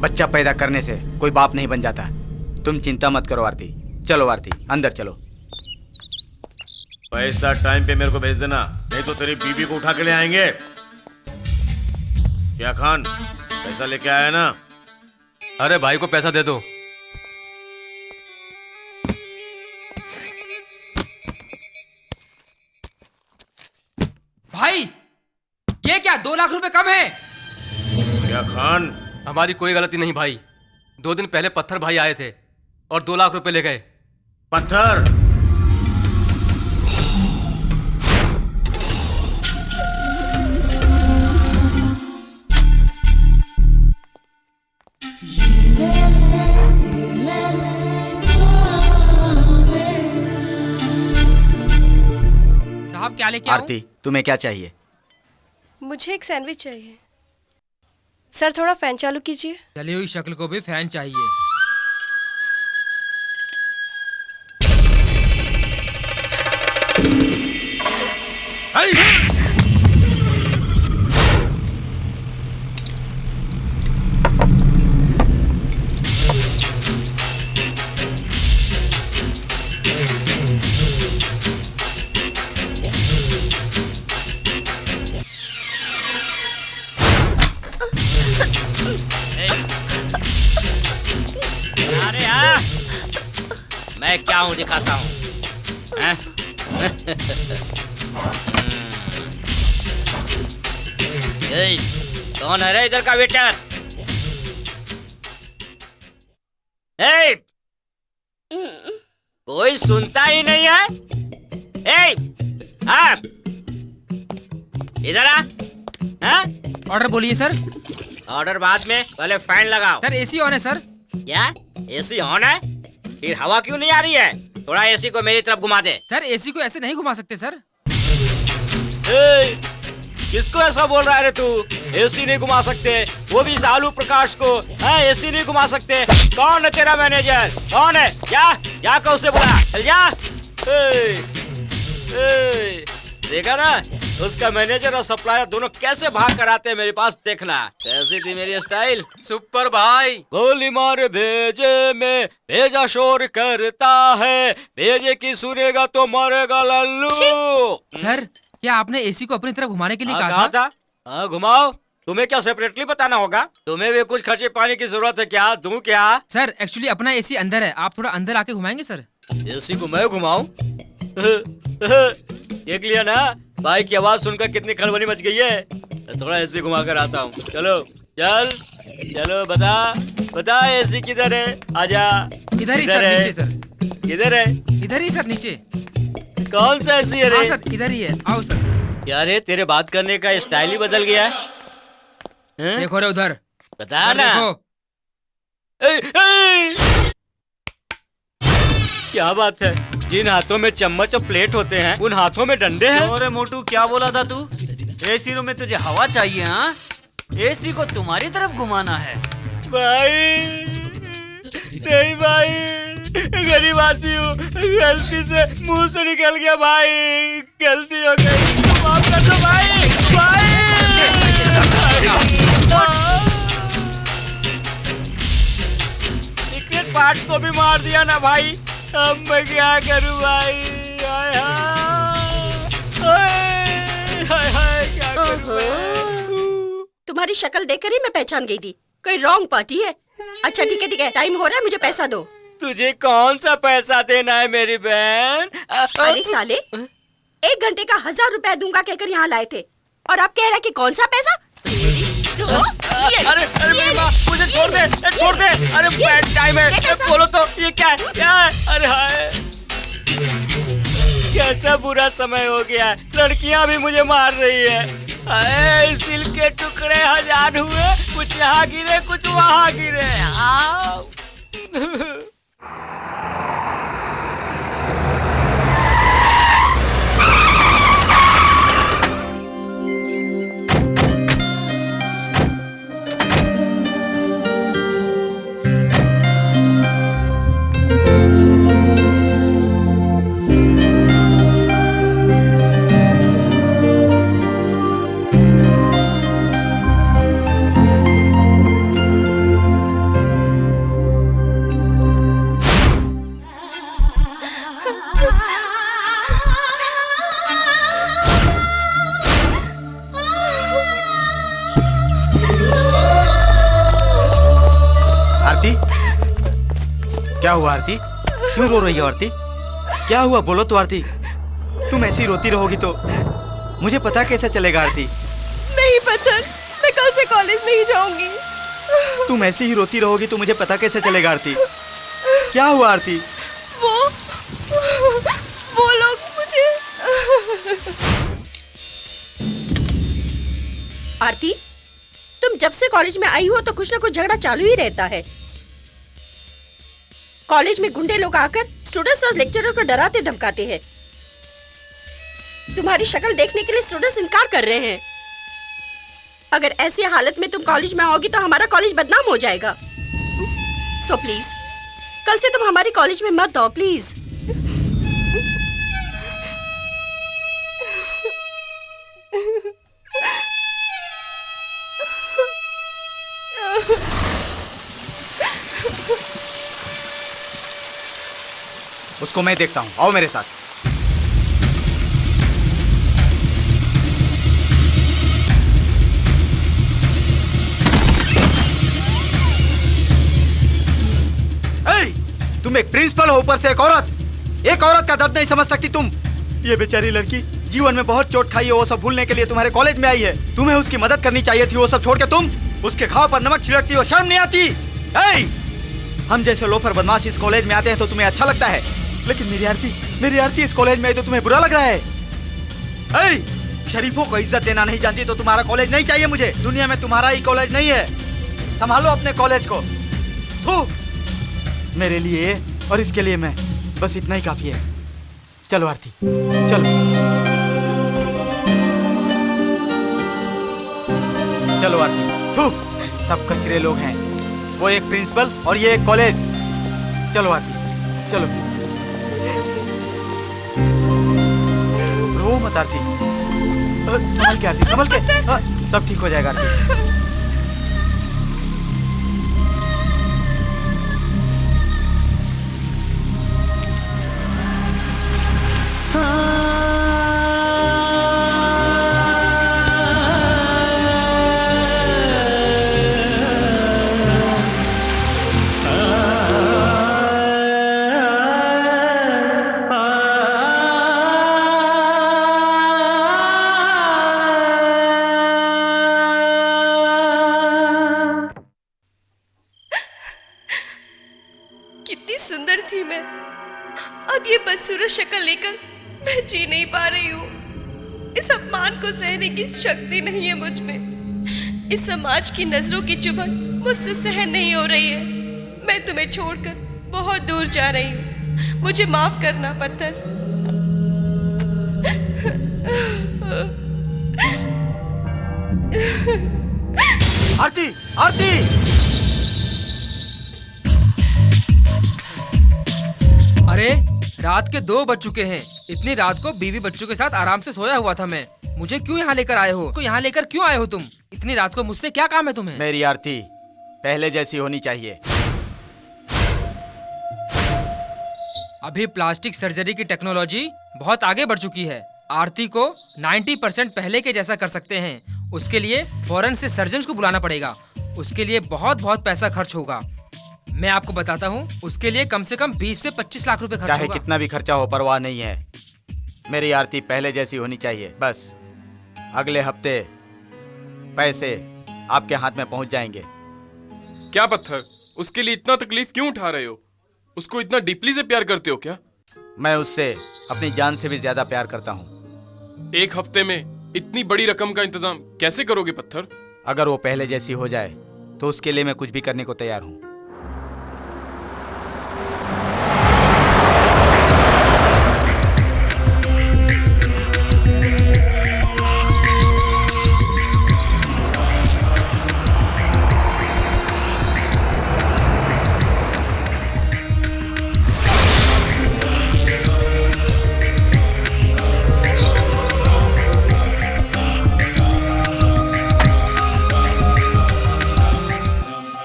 बच्चा पैदा करने से कोई बाप नहीं बन जाता। तुम चिंता मत करो आरती। चलो आरती, अंदर चलो। पैसा टाइम पे मेरे को भेज देना, नहीं तो तेरी बीबी को उठा के ले आएंगे। क्या खान, पैसा लेके आया ना? अरे भाई को पैसा दे दो। भाई ये क्या 2 लाख रुपए कम है? क्या खान? हमारी कोई गलती नहीं भाई। 2 दिन पहले पत्थर भाई आए थे और 2 लाख रुपए ले गए। पत्थर, साहब क्या लेके आऊं? आरती, तुम्हें क्या चाहिए? मुझे एक सैंडविच चाहिए। सर थोड़ा फैन चालू कीजिए। चली हुई शक्ल को भी फैन चाहिए। अरे यार, मैं क्या हूँ दिखाता हूँ। हैं? ए, कौन है रे इधर का वेटर? ए, कोई सुनता ही नहीं है। ए, आप इधर आ। हाँ? ऑर्डर बोलिए सर। ऑर्डर बाद में, पहले फैन लगाओ। सर एसी ऑन है सर। क्या एसी ऑन है? फिर हवा क्यों नहीं आ रही है? थोड़ा एसी को मेरी तरफ घुमा दे। सर एसी को ऐसे नहीं घुमा सकते सर। ए, किसको ऐसा बोल रहा है रे तू? एसी नहीं घुमा सकते, वो भी इस आलू प्रकाश को। हाँ, एसी नहीं घुमा सकते। कौन है तेरा मैनेजर? कौन है? जा कर उसे बुला। चल जा। देखा ना, उसका मैनेजर और सप्लायर दोनों कैसे भाग कर आते हैं मेरे पास। देखना कैसी थी मेरी स्टाइल। सुपर भाई। गोली मार भेजे में भेजा शोर करता है, भेजे की सुनेगा तो मरेगा लल्लू। सर क्या आपने एसी को अपनी तरफ घुमाने के लिए हाँ, कहा था? हाँ, घुमाओ। तुम्हें क्या सेपरेटली बताना होगा? तुम्हें भी कुछ खर्चे पानी की जरूरत है क्या? दूं क्या? सर एक्चुअली अपना एसी अंदर है, आप थोड़ा अंदर आके घुमाएंगे सर। एसी को मैं घुमाऊं? देख लिया ना, भाई की आवाज सुनकर कितनी खलबली मच गई है। थोड़ा एसी घुमा कर आता हूँ। चलो चलो बता एसी किधर है? आजा। इधर ही सर, नीचे सर। किधर है? इधर ही सर, नीचे। कौन सा एसी है रे? हाँ सर, इधर ही है। आओ सर। क्या रे, तेरे बात करने का स्टाइल ही बदल गया है। देखो रे उधर, बता ना। देखो। क्या बात है? जिन हाथों में चम्मच और प्लेट होते हैं, उन हाथों में डंडे हैं। अरे मोटू, क्या बोला था तू? एसी रूम में तुझे हवा चाहिए? हाँ, एसी को तुम्हारी तरफ घुमाना है। भाई नहीं भाई, गरीब आदमी हूँ, गलती से मुंह से निकल गया भाई, गलती हो गई, माफ कर दो भाई। सीक्रेट पार्ट्स को भी मार दिया ना भाई, अब मैं क्या करूँ भाई? क्या करूँ? तुम्हारी शक्ल देखकर ही मैं पहचान गई थी, कोई रॉन्ग पार्टी है। अच्छा ठीक है, टाइम हो रहा है, मुझे पैसा दो। तुझे कौन सा पैसा देना है मेरी बहन? अरे साले, 1 घंटे का 1000 रुपया दूंगा कहकर यहाँ लाए थे, और आप कह रहे हैं कि कौन सा पैसा? अरे मेरी माँ, मुझे छोड़ दे। अरे बैड टाइम है, बोलो तो ये क्या है? अरे हाय, कैसा बुरा समय हो गया, लड़कियां भी मुझे मार रही है। अरे दिल के टुकड़े 1000 हुए, कुछ यहाँ गिरे कुछ वहाँ गिरे। आओ। क्या हुआ आरती? क्यों रो रही हो आरती? क्या हुआ बोलो तो आरती। तुम ऐसी रोती रहोगी तो मुझे पता कैसे चलेगा आरती? नहीं पत्थर, मैं कल से कॉलेज नहीं जाऊंगी। तुम ऐसी ही रोती रहोगी तो मुझे पता कैसे चलेगा आरती? क्या हुआ आरती? वो लोग मुझे। आरती, तुम जब से कॉलेज में आई हो तो कुछ ना कुछ झगड़ा चालू ही रहता है। कॉलेज में गुंडे लोग आकर स्टूडेंट्स और लेक्चरर को डराते धमकाते हैं। तुम्हारी शक्ल देखने के लिए स्टूडेंट्स इनकार कर रहे हैं। अगर ऐसी हालत में तुम कॉलेज में आओगी तो हमारा कॉलेज बदनाम हो जाएगा। सो प्लीज कल से तुम हमारी कॉलेज में मत आओ प्लीज। उसको मैं देखता हूँ, आओ मेरे साथ। तुम एक प्रिंसिपल हो, ऊपर से एक औरत का दर्द नहीं समझ सकती तुम। ये बेचारी लड़की जीवन में बहुत चोट खाई है, वो सब भूलने के लिए तुम्हारे कॉलेज में आई है। तुम्हें उसकी मदद करनी चाहिए थी, वो सब छोड़ के तुम उसके घाव पर नमक छिड़कती हो। शर्म नहीं आती? हम जैसे लोफर बदमाश इस कॉलेज में आते हैं तो तुम्हें अच्छा लगता है, लेकिन मेरी आरती इस कॉलेज में आई तो तुम्हें बुरा लग रहा है। शरीफों को इज्जत देना नहीं जानती तो तुम्हारा कॉलेज नहीं चाहिए मुझे। दुनिया में तुम्हारा ही कॉलेज नहीं है। संभालो अपने कॉलेज को। मेरे लिए और इसके लिए मैं, बस इतना ही काफी है। चलो आरती, चलो चलो आरती। सब कचरे लोग हैं, वो एक प्रिंसिपल और ये एक कॉलेज। चलो आरती, चलो। रो मत आरती, संभल के आरती, संभल के। सब ठीक हो जाएगा आरती। कितनी सुंदर थी मैं, अब ये बदसूरत शक्ल लेकर मैं जी नहीं पा रही हूँ। इस अपमान को सहने की शक्ति नहीं है मुझ में। इस समाज की नजरों की चुभन मुझसे सहन नहीं हो रही है। मैं तुम्हें छोड़कर बहुत दूर जा रही हूँ। मुझे माफ करना पत्थर। आरती, आरती! अरे रात के 2 बज चुके हैं। इतनी रात को बीवी बच्चों के साथ आराम से सोया हुआ था मैं। मुझे क्यों यहाँ लेकर आए हो? यहाँ लेकर क्यों आए हो तुम? इतनी रात को मुझसे क्या काम है तुम्हें? मेरी आरती पहले जैसी होनी चाहिए। अभी प्लास्टिक सर्जरी की टेक्नोलॉजी बहुत आगे बढ़ चुकी है। आरती को 90% पहले के जैसा कर सकते हैं। उसके लिए फौरन से सर्जन को बुलाना पड़ेगा। उसके लिए बहुत पैसा खर्च होगा। मैं आपको बताता हूँ, उसके लिए कम से कम 20 से 25 लाख रुपए खर्च होगा। चाहे कितना भी खर्चा हो परवाह नहीं है। मेरी आरती पहले जैसी होनी चाहिए। बस अगले हफ्ते पैसे आपके हाथ में पहुंच जाएंगे। क्या पत्थर, उसके लिए इतना तकलीफ क्यों उठा रहे हो? उसको इतना डीपली से प्यार करते हो क्या? मैं उससे अपनी जान से भी ज्यादा प्यार करता हूँ। 1 हफ्ते में इतनी बड़ी रकम का इंतजाम कैसे करोगे पत्थर? अगर वो पहले जैसी हो जाए तो उसके लिए मैं कुछ भी करने को तैयार हूँ।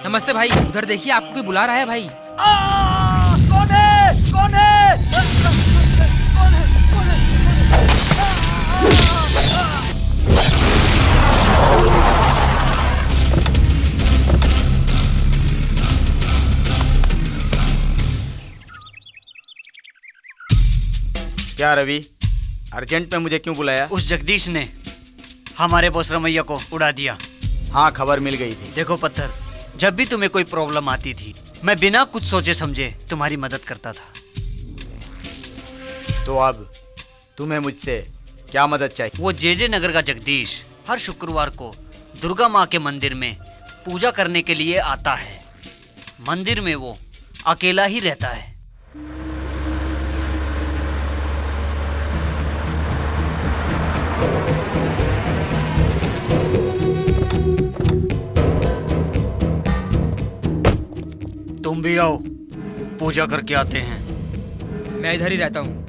नमस्ते भाई, उधर देखिए, आपको कोई बुला रहा है भाई। कौन है? कौन है? क्या रवि, अर्जेंट में मुझे क्यों बुलाया? उस जगदीश ने हमारे बॉस रमैया को उड़ा दिया। हाँ, खबर मिल गई थी। देखो पत्थर, जब भी तुम्हें कोई प्रॉब्लम आती थी मैं बिना कुछ सोचे समझे तुम्हारी मदद करता था। तो अब तुम्हें मुझसे क्या मदद चाहिए? वो जे नगर का जगदीश हर शुक्रवार को दुर्गा माँ के मंदिर में पूजा करने के लिए आता है। मंदिर में वो अकेला ही रहता है। तुम भी आओ, पूजा करके आते हैं। मैं इधर ही रहता हूँ।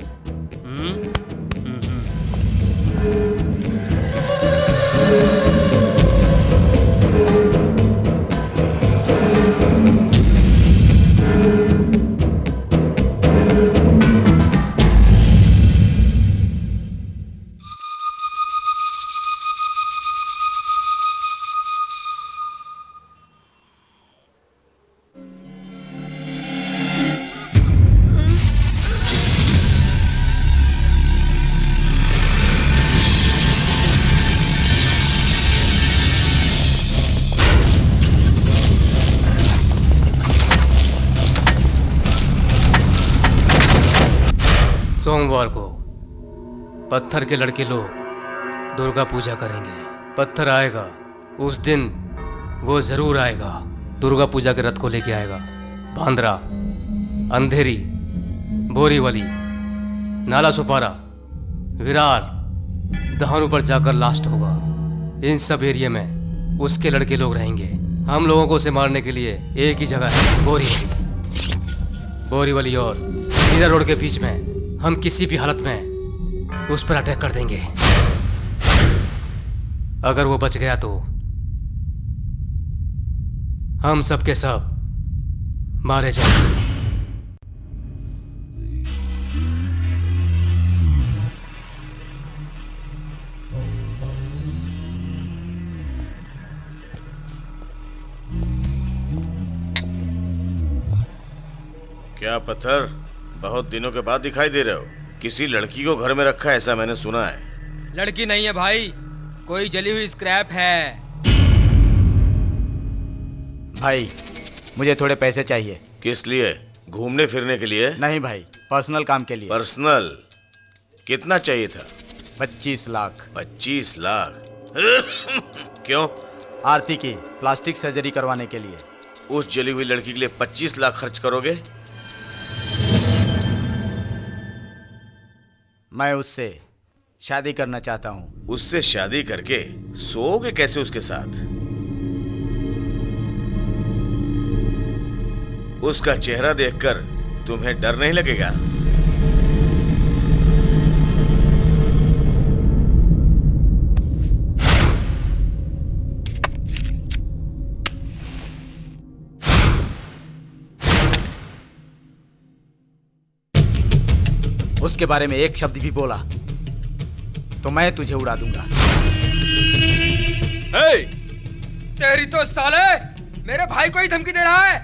सोमवार को पत्थर के लड़के लोग दुर्गा पूजा करेंगे। पत्थर आएगा, उस दिन वो जरूर आएगा। दुर्गा पूजा के रथ को लेके आएगा। बांद्रा, अंधेरी, बोरीवली, नाला सुपारा, विरार, दहानू पर जाकर लास्ट होगा। इन सब एरिया में उसके लड़के लोग रहेंगे। हम लोगों को उसे मारने के लिए एक ही जगह है, बोरीवली और मीरा रोड के बीच में हम किसी भी हालत में उस पर अटैक कर देंगे। अगर वो बच गया तो हम सब के सब मारे जाएंगे। क्या पत्थर, बहुत दिनों के बाद दिखाई दे रहे हो? किसी लड़की को घर में रखा है ऐसा मैंने सुना है। लड़की नहीं है भाई, कोई जली हुई स्क्रैप है। भाई, मुझे थोड़े पैसे चाहिए। किस लिए? घूमने फिरने के लिए? नहीं भाई, पर्सनल काम के लिए। पर्सनल? कितना चाहिए था? 25 लाख। 25 लाख? क्यों? आरती की प्लास्टिक सर्जरी करवाने के लिए। उस जली हुई लड़की के लिए 25 लाख खर्च करोगे? मैं उससे शादी करना चाहता हूँ। उससे शादी करके सोओगे कैसे उसके साथ? उसका चेहरा देखकर तुम्हें डर नहीं लगेगा? उसके बारे में एक शब्द भी बोला तो मैं तुझे उड़ा दूंगा। hey! तेरी तो साले मेरे भाई को ही धमकी दे रहा है।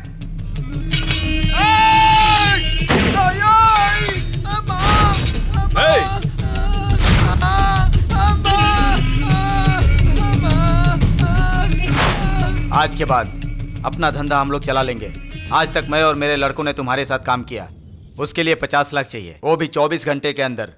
आज के बाद अपना धंधा हम लोग चला लेंगे। आज तक मैं और मेरे लड़कों ने तुम्हारे साथ काम किया, उसके लिए 50 लाख चाहिए, वो भी 24 घंटे के अंदर।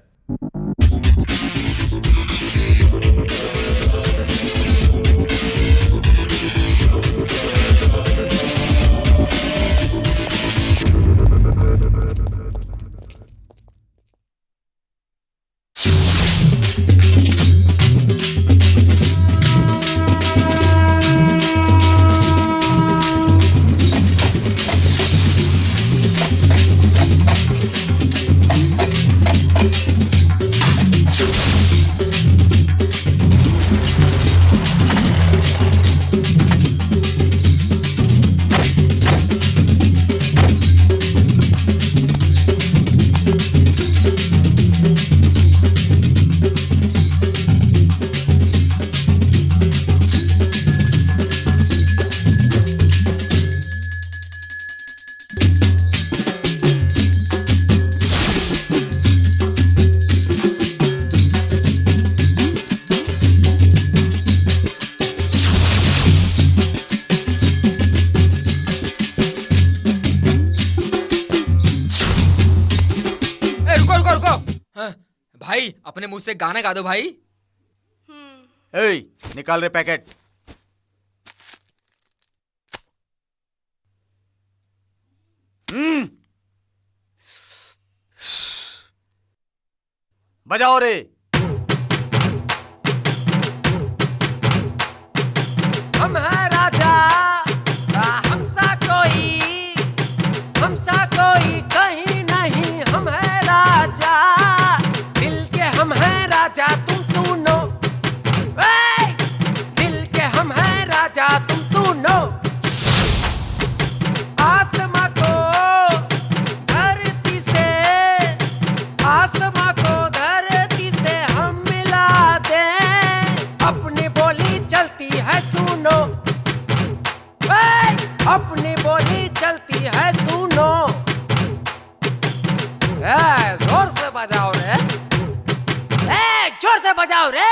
हाँ, भाई अपने मुंह से गाना गा दो भाई। ए, निकाल रे पैकेट। बजाओ रे। हम है राजा, हमसा कोई कहीं नहीं। हम है राजा, दिल के हम है राजा, तुम सुनो। दिल के हम है राजा, तुम सुनो। आसमां को धरती से, आसमां को धरती से हम मिला दें। अपनी बोली चलती है सुनो, अपनी बोली चलती है सुनो। जोर से बजाओ रे, जोर से बजाओ रे।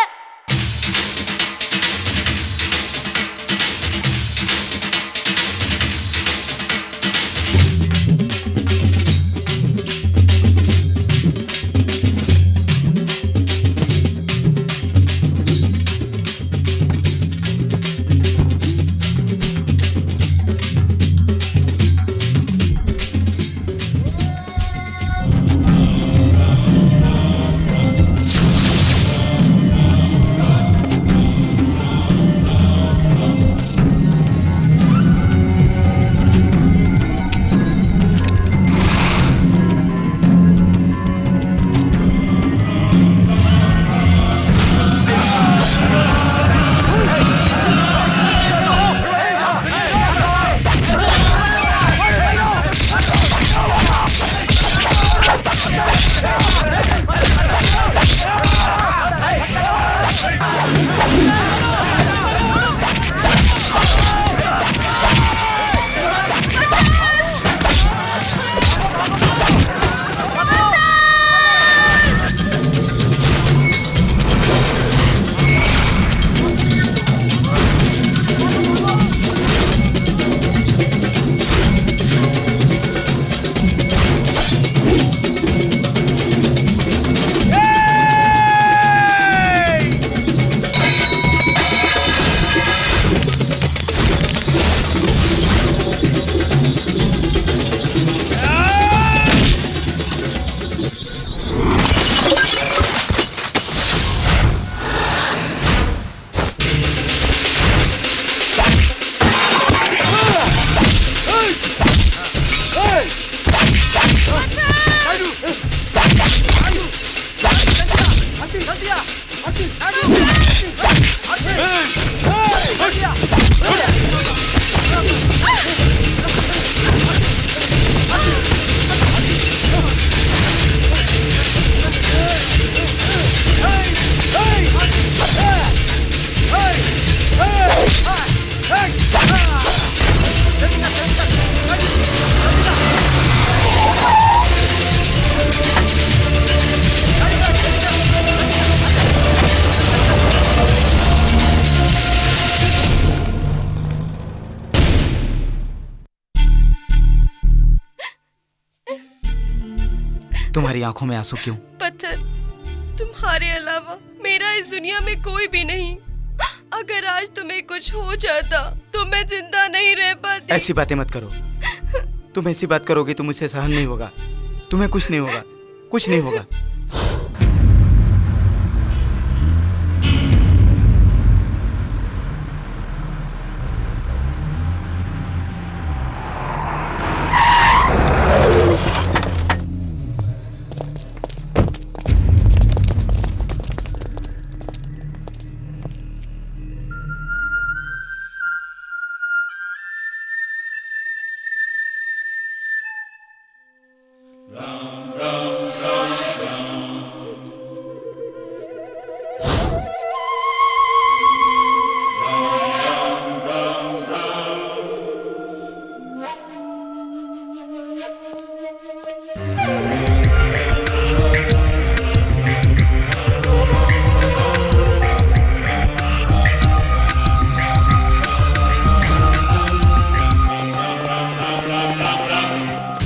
तुम्हारी आंखों में आंसू क्यों? पत्थर, तुम्हारे अलावा मेरा इस दुनिया में कोई भी नहीं। अगर आज तुम्हें कुछ हो जाता तो मैं जिंदा नहीं रह पाती। ऐसी बातें मत करो। तुम ऐसी बात करोगी तो मुझसे सहन नहीं होगा। तुम्हें कुछ नहीं होगा, कुछ नहीं होगा।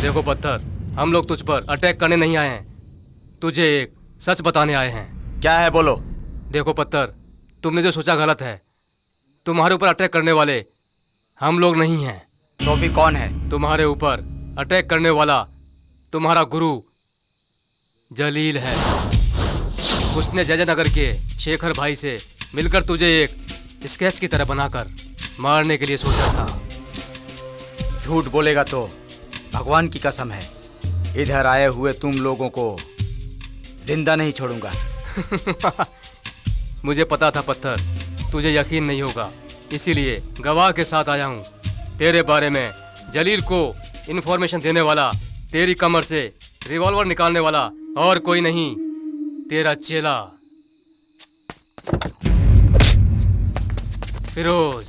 देखो पत्थर, हम लोग तुझ पर अटैक करने नहीं आए हैं, तुझे एक सच बताने आए हैं। क्या है बोलो। देखो पत्थर, तुमने जो सोचा गलत है। तुम्हारे ऊपर अटैक करने वाले हम लोग नहीं हैं। तो भी कौन है? तुम्हारे ऊपर अटैक करने वाला तुम्हारा गुरु जलील है। उसने जय नगर के शेखर भाई से मिलकर तुझे एक स्केच की तरह बनाकर मारने के लिए सोचा था। झूठ बोलेगा तो भगवान की कसम है, इधर आए हुए तुम लोगों को जिंदा नहीं छोड़ूंगा। मुझे पता था पत्थर, तुझे यकीन नहीं होगा, इसीलिए गवाह के साथ आया हूँ। तेरे बारे में जलील को इन्फॉर्मेशन देने वाला, तेरी कमर से रिवॉल्वर निकालने वाला और कोई नहीं, तेरा चेला फिरोज।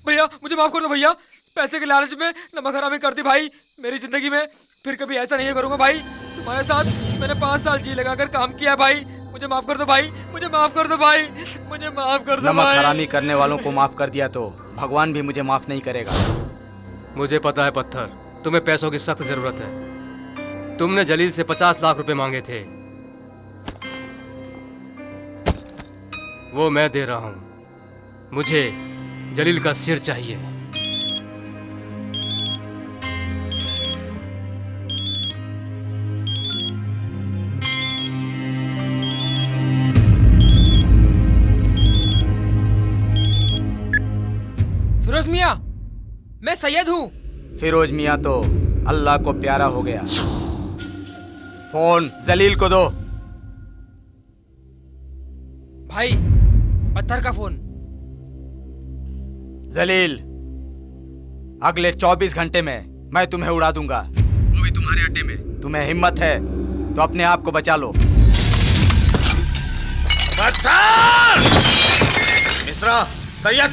भैया मुझे माफ कर दो भैया, पैसे के लालच में नमक हरामी कर दी भाई मेरी जिंदगी में। फिर कभी ऐसा नहीं करूंगा भाई। तुम्हारे साथ मैंने 5 साल जी लगाकर काम किया भाई। मुझे माफ कर दो भाई, मुझे माफ कर दो भाई, मुझे माफ कर दो नमक भाई। हरामी करने वालों को माफ कर दिया तो भगवान भी मुझे माफ नहीं करेगा। मुझे पता है पत्थर, तुम्हें पैसों की सख्त जरूरत है। तुमने जलील से 50 लाख रुपए मांगे थे, वो मैं दे रहा हूं। मुझे जलील का सिर चाहिए। फिरोज मियाँ, मैं सैयद हूँ। फिरोज मियाँ तो अल्लाह को प्यारा हो गया। फोन जलील को दो। भाई पत्थर का फोन। जलील, अगले 24 घंटे में मैं तुम्हें उड़ा दूंगा, वो भी तुम्हारे अड्डे में। तुम्हें हिम्मत है तो अपने आप को बचा लो। मिश्रा, सैयद,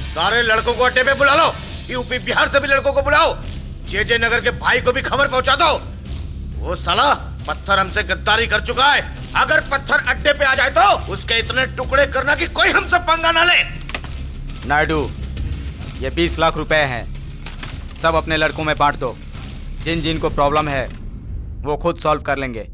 सारे लड़कों को अड्डे पे बुला लो। यूपी बिहार से भी लड़कों को बुलाओ। जे नगर के भाई को भी खबर पहुंचा दो। वो साला पत्थर हमसे गद्दारी कर चुका है। अगर पत्थर अड्डे पे आ जाए तो उसके इतने टुकड़े करना कि कोई हमसे पंगा ना ले। नायडू, ये 20 लाख रुपए हैं, सब अपने लड़कों में बांट दो। जिन जिन को प्रॉब्लम है वो खुद सॉल्व कर लेंगे।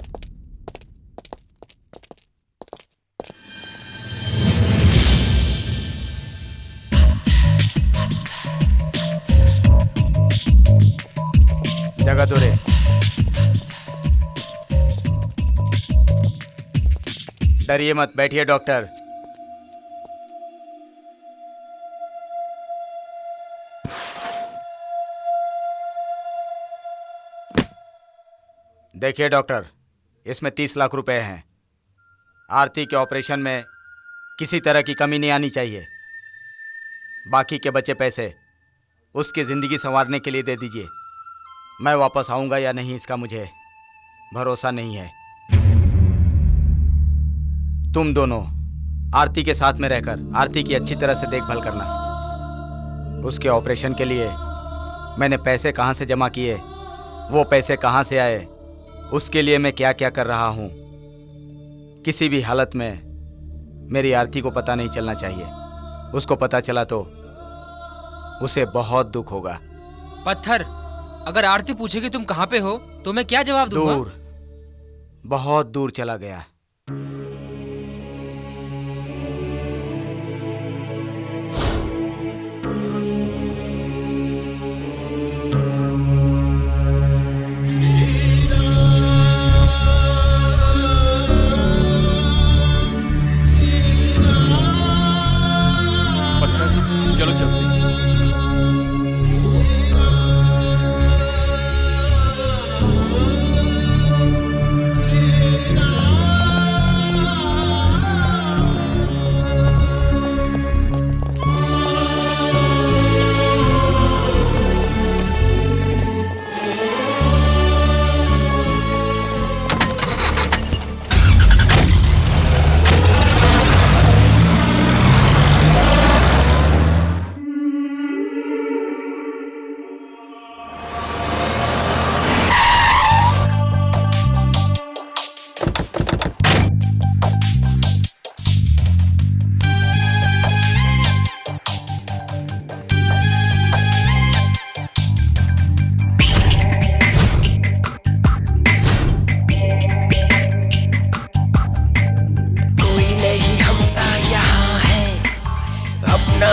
जगह दो रे। डरिए मत, बैठिए डॉक्टर। देखिए डॉक्टर, इसमें 30 लाख रुपए हैं। आरती के ऑपरेशन में किसी तरह की कमी नहीं आनी चाहिए। बाकी के बचे पैसे उसकी ज़िंदगी संवारने के लिए दे दीजिए। मैं वापस आऊँगा या नहीं इसका मुझे भरोसा नहीं है। तुम दोनों आरती के साथ में रहकर आरती की अच्छी तरह से देखभाल करना। उसके ऑपरेशन के लिए मैंने पैसे कहाँ से जमा किए, वो पैसे कहाँ से आए, उसके लिए मैं क्या क्या कर रहा हूँ, किसी भी हालत में मेरी आरती को पता नहीं चलना चाहिए। उसको पता चला तो उसे बहुत दुख होगा। पत्थर, अगर आरती पूछेगी तुम कहाँ पे हो तो मैं क्या जवाब दूंगा? दूर, बहुत दूर चला गया। चलो चलते।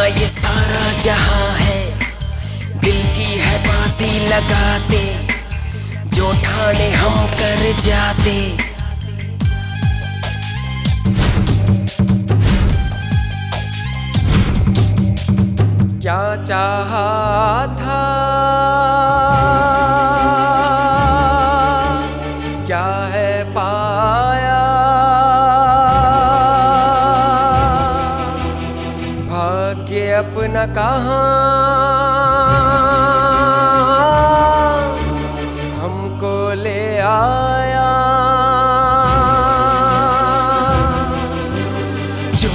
ये सारा जहां है, दिल की है बाजी लगाते, जो ठाने हम कर जाते। क्या चाहा था, क्या है पाया, भाग्य अपना कहाँ हमको ले आया। जो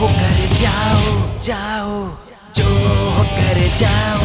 कर जाओ जाओ, जो कर जाओ।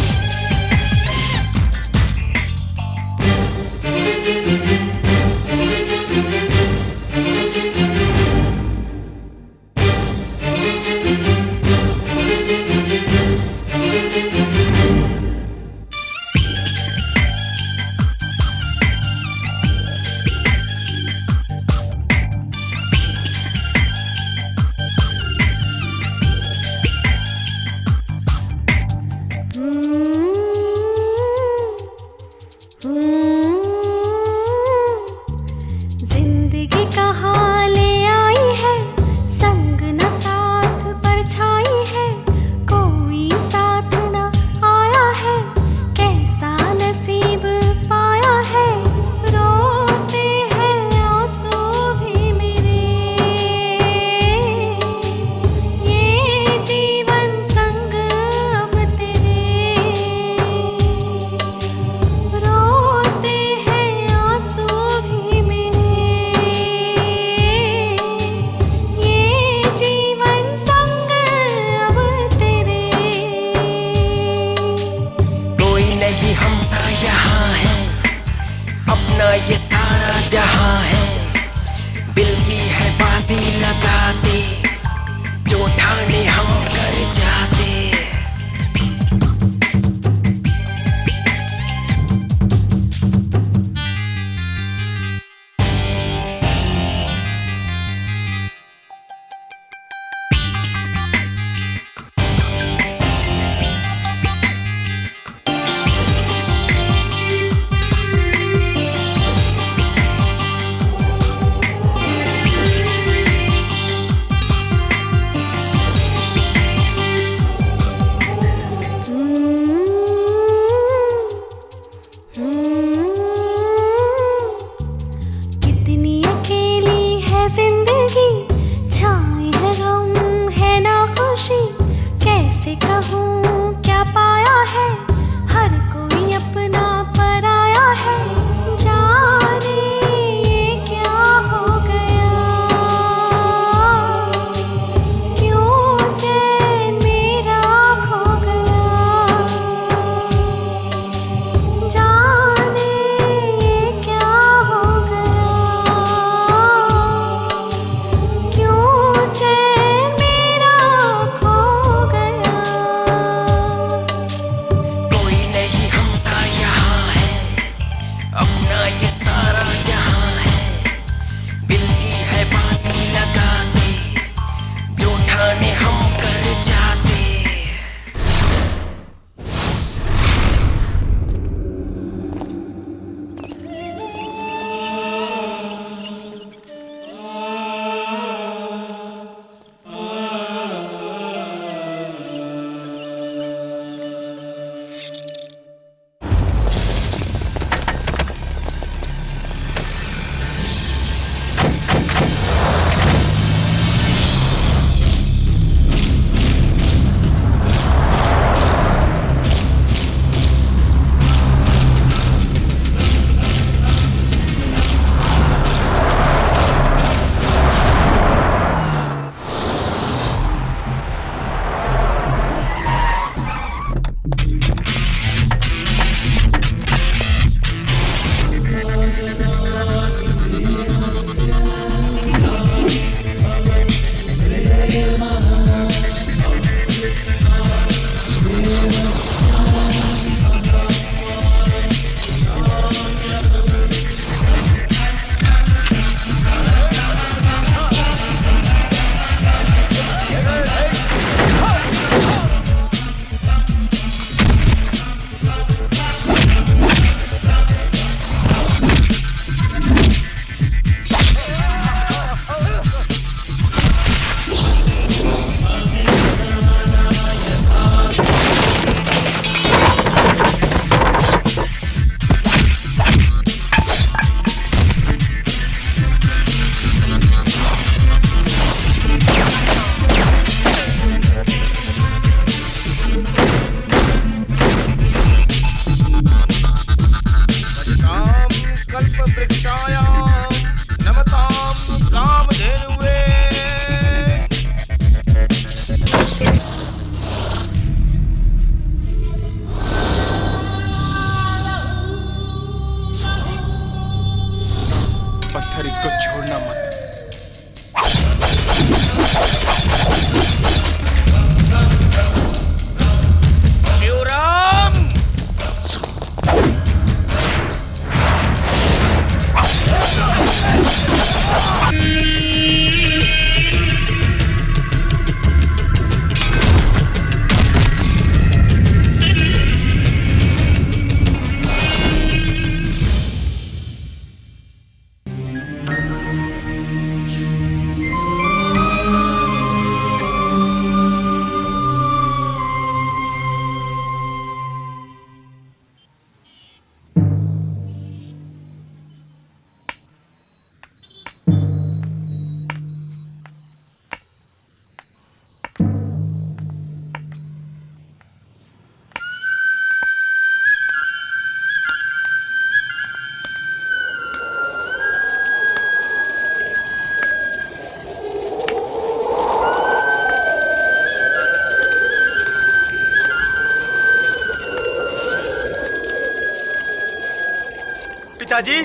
पिताजी,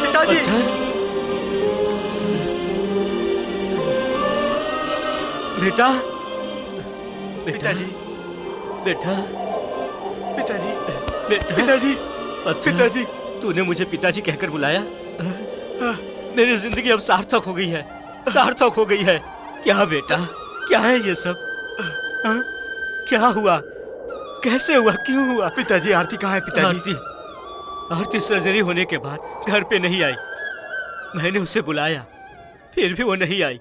पिताजी, बेटा, पिताजी, बेटा, पिताजी, पिताजी, पिताजी, पिताजी, तूने मुझे पिताजी कहकर बुलाया। मेरी जिंदगी अब सार्थक हो गई है, सार्थक हो गई है। क्या बेटा, क्या है ये सब? हाँ? क्या हुआ? कैसे हुआ? क्यों हुआ? पिताजी, आरती कहाँ है पिताजी? आरती सर्जरी होने के बाद घर पे नहीं आई। मैंने उसे बुलाया, फिर भी वो नहीं आई।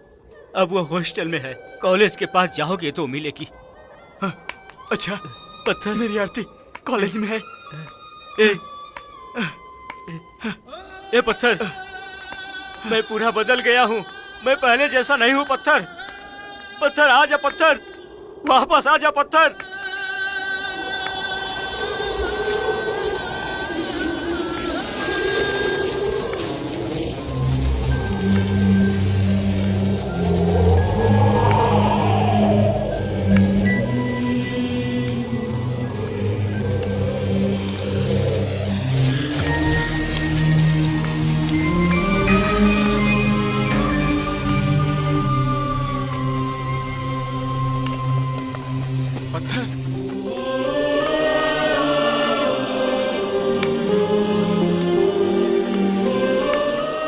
अब वो हॉस्टल में है। कॉलेज के पास जाओगे तो मिलेगी। अच्छा, पत्थर, मेरी आरती कॉलेज में है। ए पत्थर, मैं पूरा बदल गया हूँ। मैं पहले जैसा नहीं हूँ। पत्थर, पत्थर आ जा, पत्थर वापस आ जा, पत्थर।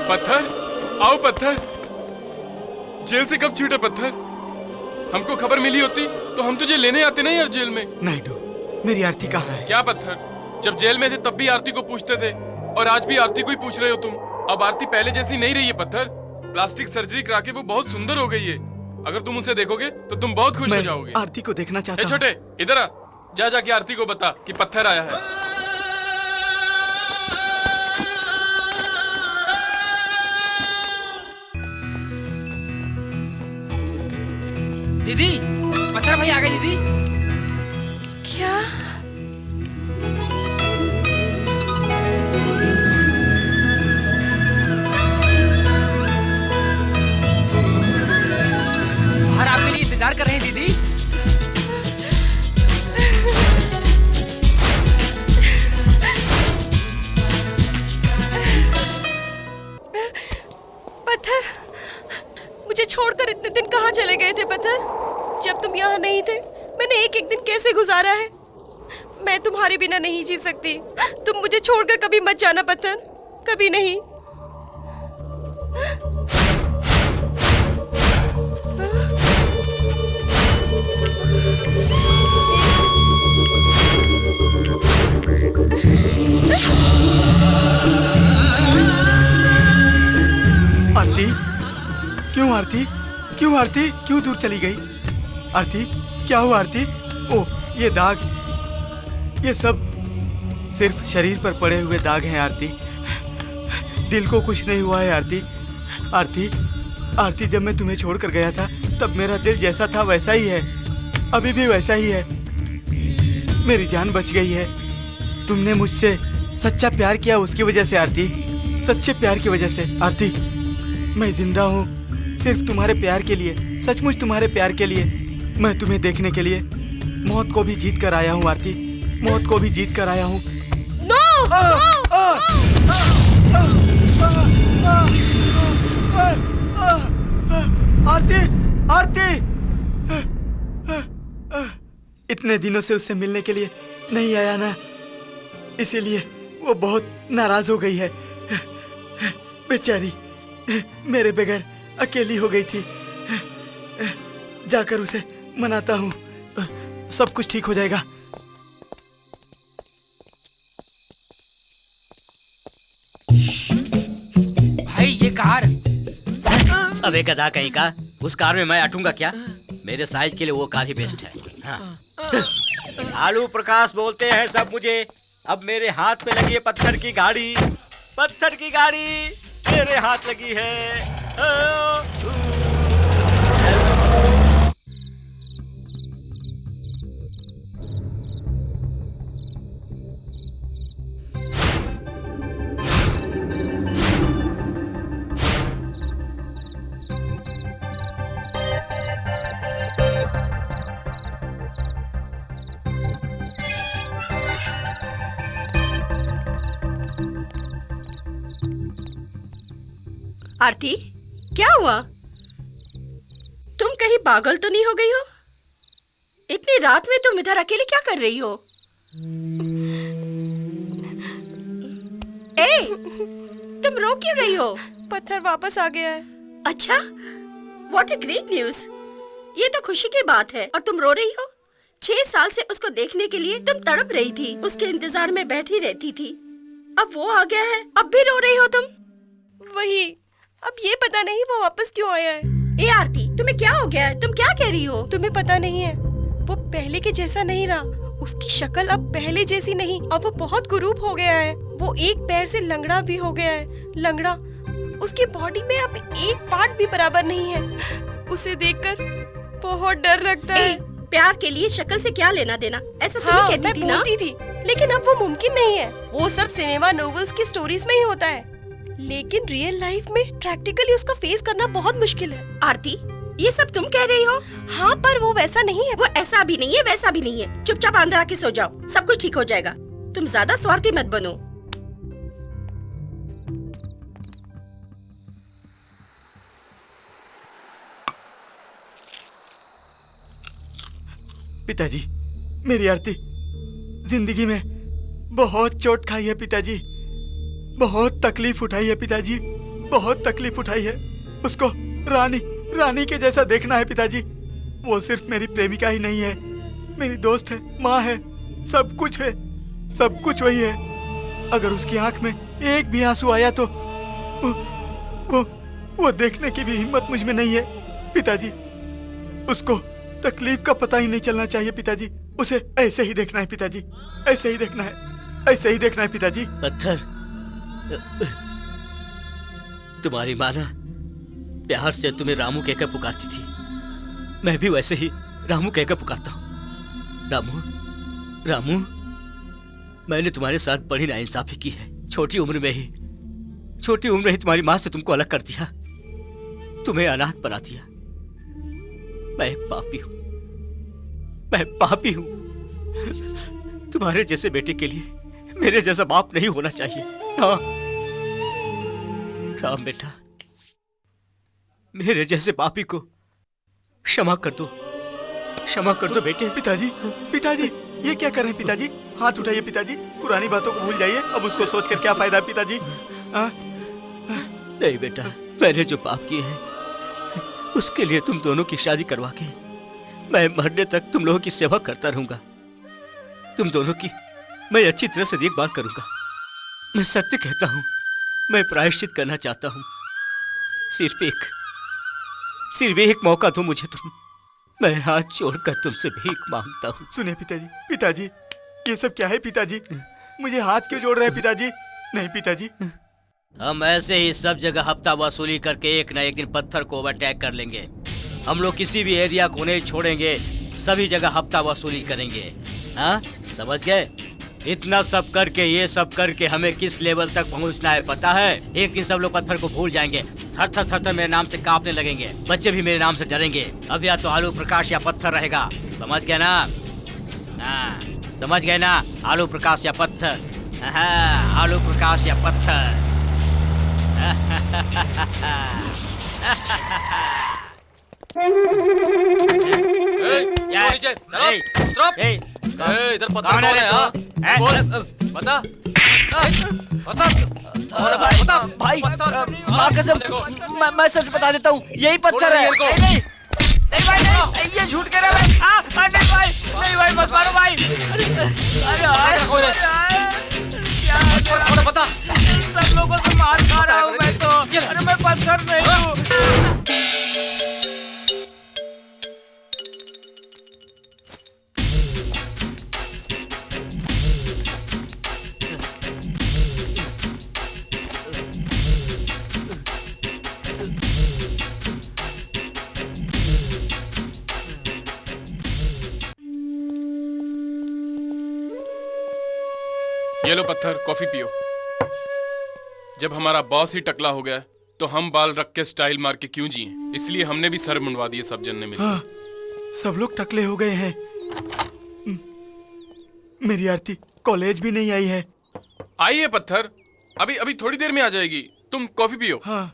पत्थर, आओ पत्थर। जेल से कब छूटे पत्थर? हमको खबर मिली होती तो हम तुझे लेने आते नहीं यार जेल में। नायडू, मेरी आरती कहाँ है? क्या पत्थर, जब जेल में थे तब भी आरती को पूछते थे और आज भी आरती को ही पूछ रहे हो तुम। अब आरती पहले जैसी नहीं रही है पत्थर। प्लास्टिक सर्जरी करा के वो बहुत सुंदर हो गई है। अगर तुम उसे देखोगे तो तुम बहुत खुश हो जाओगे। आरती को देखना चाहता हूँ। छोटे, इधर आ। जा जाके आरती को बता कि पत्थर आया है। दीदी, पत्थर भाई आ गए दीदी। क्या? बाहर आपके लिए इंतजार कर रहे हैं दीदी। पत्थर, मुझे छोड़कर इतने दिन कहाँ चले गए थे पत्थर? जब तुम यहाँ नहीं थे मैंने एक एक दिन कैसे गुजारा है। मैं तुम्हारे बिना नहीं जी सकती। तुम मुझे छोड़कर कभी मत जाना पत्थर, कभी नहीं। आरती, क्यों आरती, क्यों आरती, क्यों दूर चली गई? आरती, क्या हुआ आरती? ओ, ये दाग, ये सब सिर्फ शरीर पर पड़े हुए दाग हैं आरती। दिल को कुछ नहीं हुआ है आरती। आरती, आरती, जब मैं तुम्हें छोड़कर गया था तब मेरा दिल जैसा था वैसा ही है, अभी भी वैसा ही है। मेरी जान बच गई है। तुमने मुझसे सच्चा प्यार किया उसकी वजह से आरती, सच्चे प्यार की वजह से। आरती, मैं जिंदा हूँ सिर्फ तुम्हारे प्यार के लिए, सचमुच तुम्हारे प्यार के लिए। मैं तुम्हें देखने के लिए मौत को भी जीत कर आया हूँ आरती, मौत को भी जीत कर आया हूँ। आरती, आरती, इतने दिनों से उससे मिलने के लिए नहीं आया ना, इसीलिए वो बहुत नाराज हो गई है। बेचारी मेरे बगैर अकेली हो गई थी। जाकर उसे मनाता हूँ, सब कुछ ठीक हो जाएगा। भाई ये कार। अबे गधा कहीं का, उस कार में मैं अटूंगा क्या? मेरे साइज के लिए वो कार ही बेस्ट है। हाँ। आलू प्रकाश बोलते हैं सब मुझे। अब मेरे हाथ में लगी है पत्थर की गाड़ी, पत्थर की गाड़ी मेरे हाथ लगी है। आरती, क्या हुआ? तुम कहीं पागल तो नहीं हो गई हो? इतनी रात में तुम इधर अकेले क्या कर रही हो? ए, तुम रो क्यों रही हो? पत्थर वापस आ गया है। अच्छा, व्हाट अ ग्रेट न्यूज। ये तो खुशी की बात है। और तुम रो रही हो? 6 साल से उसको देखने के लिए तुम तड़प रही थी, उसके इंतजार में बैठी रहती थी। अब वो आ गया है, अब भी रो रही हो तुम? वही, अब ये पता नहीं वो वापस क्यों आया है। ए आरती, तुम्हें क्या हो गया है? तुम क्या कह रही हो? तुम्हें पता नहीं है, वो पहले के जैसा नहीं रहा। उसकी शक्ल अब पहले जैसी नहीं, अब वो बहुत कुरूप हो गया है। वो एक पैर से लंगड़ा भी हो गया है। लंगड़ा, उसकी बॉडी में अब एक पार्ट भी बराबर नहीं है। उसे देखकर बहुत डर लगता है। प्यार के लिए शक्ल से क्या लेना देना, ऐसा तुम हाँ, कहती थी ना? बोलती थी, लेकिन अब वो मुमकिन नहीं है। वो सब सिनेमा नोवेल्स की स्टोरीज में ही होता है, लेकिन रियल लाइफ में प्रैक्टिकली उसका फेस करना बहुत मुश्किल है। आरती, ये सब तुम कह रही हो? हाँ, पर वो वैसा नहीं है। वो ऐसा भी नहीं है, वैसा भी नहीं है। चुपचाप अंदर आके सो जाओ, सब कुछ ठीक हो जाएगा। तुम ज्यादा स्वार्थी मत बनो। पिताजी, मेरी आरती जिंदगी में बहुत चोट खाई है पिताजी, बहुत तकलीफ उठाई है पिताजी, बहुत तकलीफ उठाई है। उसको रानी के जैसा देखना है पिताजी। वो सिर्फ मेरी प्रेमिका ही नहीं है, मेरी दोस्त है, माँ है, सब कुछ है, सब कुछ वही है। अगर उसकी आंख में एक भी आंसू आया तो वो देखने की भी हिम्मत मुझ में नहीं है पिताजी। उसको तकलीफ का पता ही नहीं चलना चाहिए पिताजी। उसे ऐसे ही देखना है पिताजी, ऐसे ही देखना है, ऐसे ही देखना है पिताजी। पत्थर, तुम्हारी माँ ना प्यार से तुम्हें रामू कहकर पुकारती थी। मैं भी वैसे ही रामू कहकर पुकारता हूँ। रामू, मैंने तुम्हारे साथ बड़ी नाइंसाफी की है। छोटी उम्र में ही तुम्हारी माँ से तुमको अलग कर दिया, तुम्हें अनाथ बना दिया। मैं एक पापी हूँ। तुम्हारे जैसे बेटे के लिए मेरे जैसा बाप नहीं होना चाहिए। हाँ राम बेटा, मेरे जैसे पापी को क्षमा कर दो बेटे। पिताजी, ये क्या कर रहे हैं पिताजी? हाथ उठाइए पिताजी, पुरानी बातों को भूल जाइए। अब उसको सोचकर क्या फायदा पिताजी? नहीं बेटा, मैंने जो पाप किए हैं उसके लिए तुम दोनों की शादी करवा के मैं मरने तक तुम लोगों की सेवा करता रहूंगा। तुम दोनों की मैं अच्छी तरह से देखभाल करूंगा। मैं सत्य कहता हूं, मैं प्रायश्चित करना चाहता हूं। सिर्फ एक मौका दो मुझे तुम। मैं हाथ जोड़कर तुमसे भीख मांगता हूं। सुनिए पिताजी, ये सब क्या है पिताजी? मुझे हाथ क्यों जोड़ रहे हैं पिताजी? नहीं पिताजी, हम ऐसे ही सब जगह हफ्ता वसूली करके एक न एक दिन पत्थर को ओवरटेक कर लेंगे। हम लोग किसी भी एरिया को नहीं छोड़ेंगे, सभी जगह हफ्ता वसूली करेंगे। हाँ, समझ गए? इतना सब करके, ये सब करके हमें किस लेवल तक पहुंचना है पता है? एक दिन सब लोग पत्थर को भूल जाएंगे, थर मेरे नाम से कांपने लगेंगे, बच्चे भी मेरे नाम से डरेंगे। अब या तो आलू प्रकाश या पत्थर रहेगा, समझ गए ना? हाँ, समझ गए ना? आलू प्रकाश या पत्थर। हाँ, आलू प्रकाश या पत्थर। इधर पत्थर कौन है? बोल, बता भाई, माँ कसम, मैं सच बता देता हूँ, यही पत्थर है। नहीं भाई, नहीं, ये झूठ कह रहा है। नहीं भाई, मत मारो भाई। अरे बता, सब लोगों से मार खा रहा हूँ मैं तो। अरे मैं पत्थर नहीं हूँ। ये लो पत्थर, कॉफी पियो। जब हमारा बॉस ही टकला हो गया तो हम बाल रख के स्टाइल मार के क्यों जिए? इसलिए हमने भी सर मुंडवा दिए सब जन ने मिलकर। हाँ, सब लोग टकले हो गए हैं। मेरी आरती कॉलेज भी नहीं आई है। आई है पत्थर, अभी थोड़ी देर में आ जाएगी। तुम कॉफी पियो। हाँ।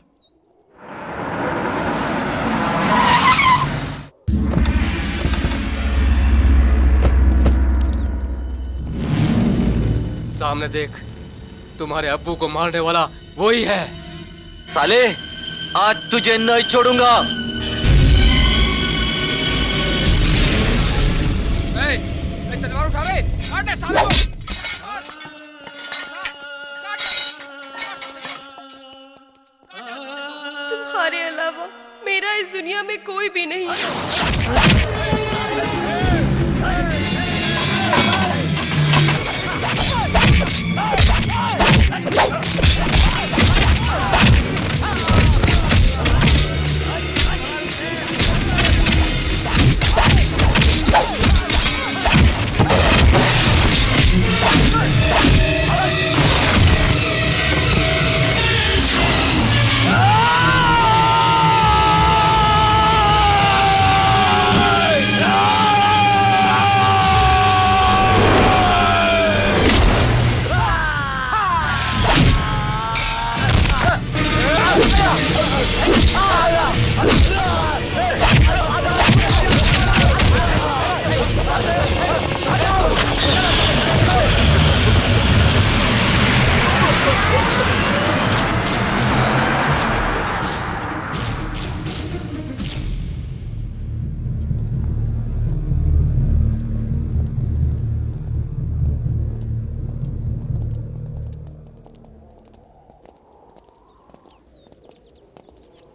सामने देख, तुम्हारे अब्बू को मारने वाला वही है। साले, आज तुझे नहीं छोड़ूंगा। तलवार उठा ले, काट दे साले को। तुम्हारे अलावा मेरा इस दुनिया में कोई भी नहीं।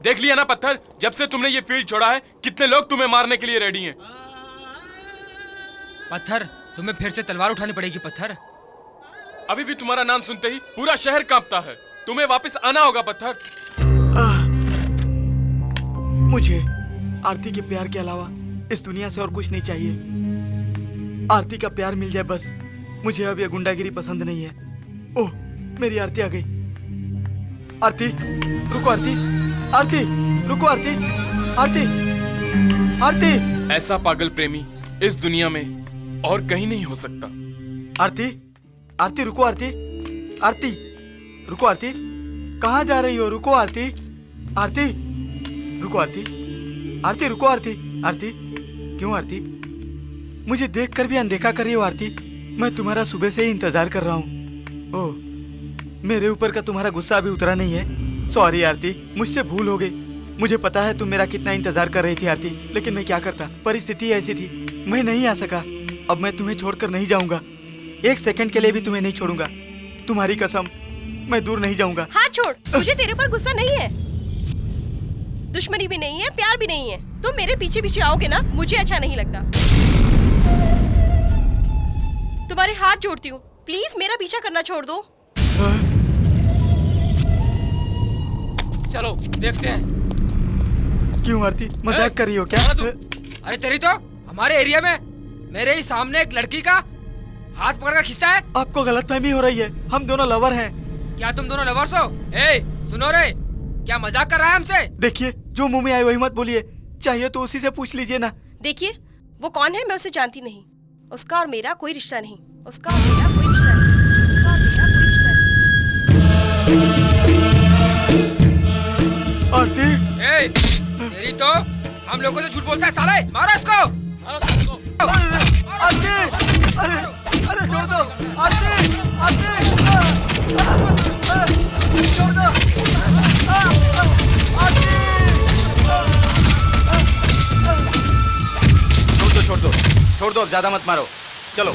देख लिया ना पत्थर, जब से तुमने ये फील्ड छोड़ा है कितने लोग तुम्हें मारने के लिए रेडी हैं। पत्थर, तुम्हें फिर से तलवार उठानी पड़ेगी पत्थर। अभी भी तुम्हारा नाम सुनते ही पूरा शहर कांपता है। तुम्हें वापस आना होगा पत्थर। मुझे आरती के प्यार के अलावा इस दुनिया से और कुछ नहीं चाहिए। आरती का प्यार मिल जाए बस। मुझे अब ये गुंडागिरी पसंद नहीं है। ओह, मेरी आरती आ गई। आरती, रुको आरती, आरती, रुको आरती, आरती, आरती। ऐसा पागल प्रेमी इस दुनिया में और कहीं नहीं हो सकता। आरती, आरती रुको आरती, आरती, रुको आरती, कहाँ जा रही हो? रुको आरती, आरती, रुको आरती, आरती रुको आरती, आरती, क्यों आरती? मुझे देखकर भी अनदेखा कर रही हो आरती? मैं तुम्हारा सुबह से ही इंतजार कर रहा हूँ। ओह, मेरे ऊपर का तुम्हारा गुस्सा अभी उतरा नहीं है। सॉरी आरती, मुझसे भूल हो गई। मुझे पता है तुम मेरा कितना इंतजार कर रही थी आरती, लेकिन मैं क्या करता, परिस्थिति ऐसी थी, मैं नहीं आ सका। अब मैं तुम्हें छोड़कर नहीं जाऊंगा, एक सेकंड के लिए भी तुम्हें नहीं छोड़ूंगा। तुम्हारी कसम, मैं दूर नहीं जाऊंगा। हाथ छोड़, मुझे तेरे ऊपर गुस्सा नहीं है, दुश्मनी भी नहीं है, प्यार भी नहीं है। तुम मेरे पीछे पीछे आओगे ना, मुझे अच्छा नहीं लगता। तुम्हारे हाथ जोड़ती हूँ, प्लीज मेरा पीछा करना छोड़ दो। चलो देखते हैं। क्यों आरती, मजाक कर रही हो क्या? अरे तेरी तो हमारे एरिया में मेरे ही सामने एक लड़की का हाथ पकड़कर खींचता है। आपको गलतफहमी हो रही है, हम दोनों लवर हैं। क्या तुम दोनों लवर्स हो? ए, सुनो रे, क्या मजाक कर रहा है हमसे? देखिए, जो मुंह में आए वही मत बोलिए, चाहिए तो उसी से पूछ लीजिए ना। देखिए, वो कौन है मैं उसे जानती नहीं। उसका और मेरा कोई रिश्ता नहीं, उसका और मेरा कोई रिश्ता नहीं, उसका और मेरा कोई रिश्ता नहीं। आरती, ए, तेरी तो हम लोगों से झूठ बोलता है साले, मारो इसको। आरती, अरे अरे छोड़ दो, आरती, आरती, छोड़ दो, आरती, छोड़ दो, छोड़ दो, अब ज्यादा मत मारो, चलो।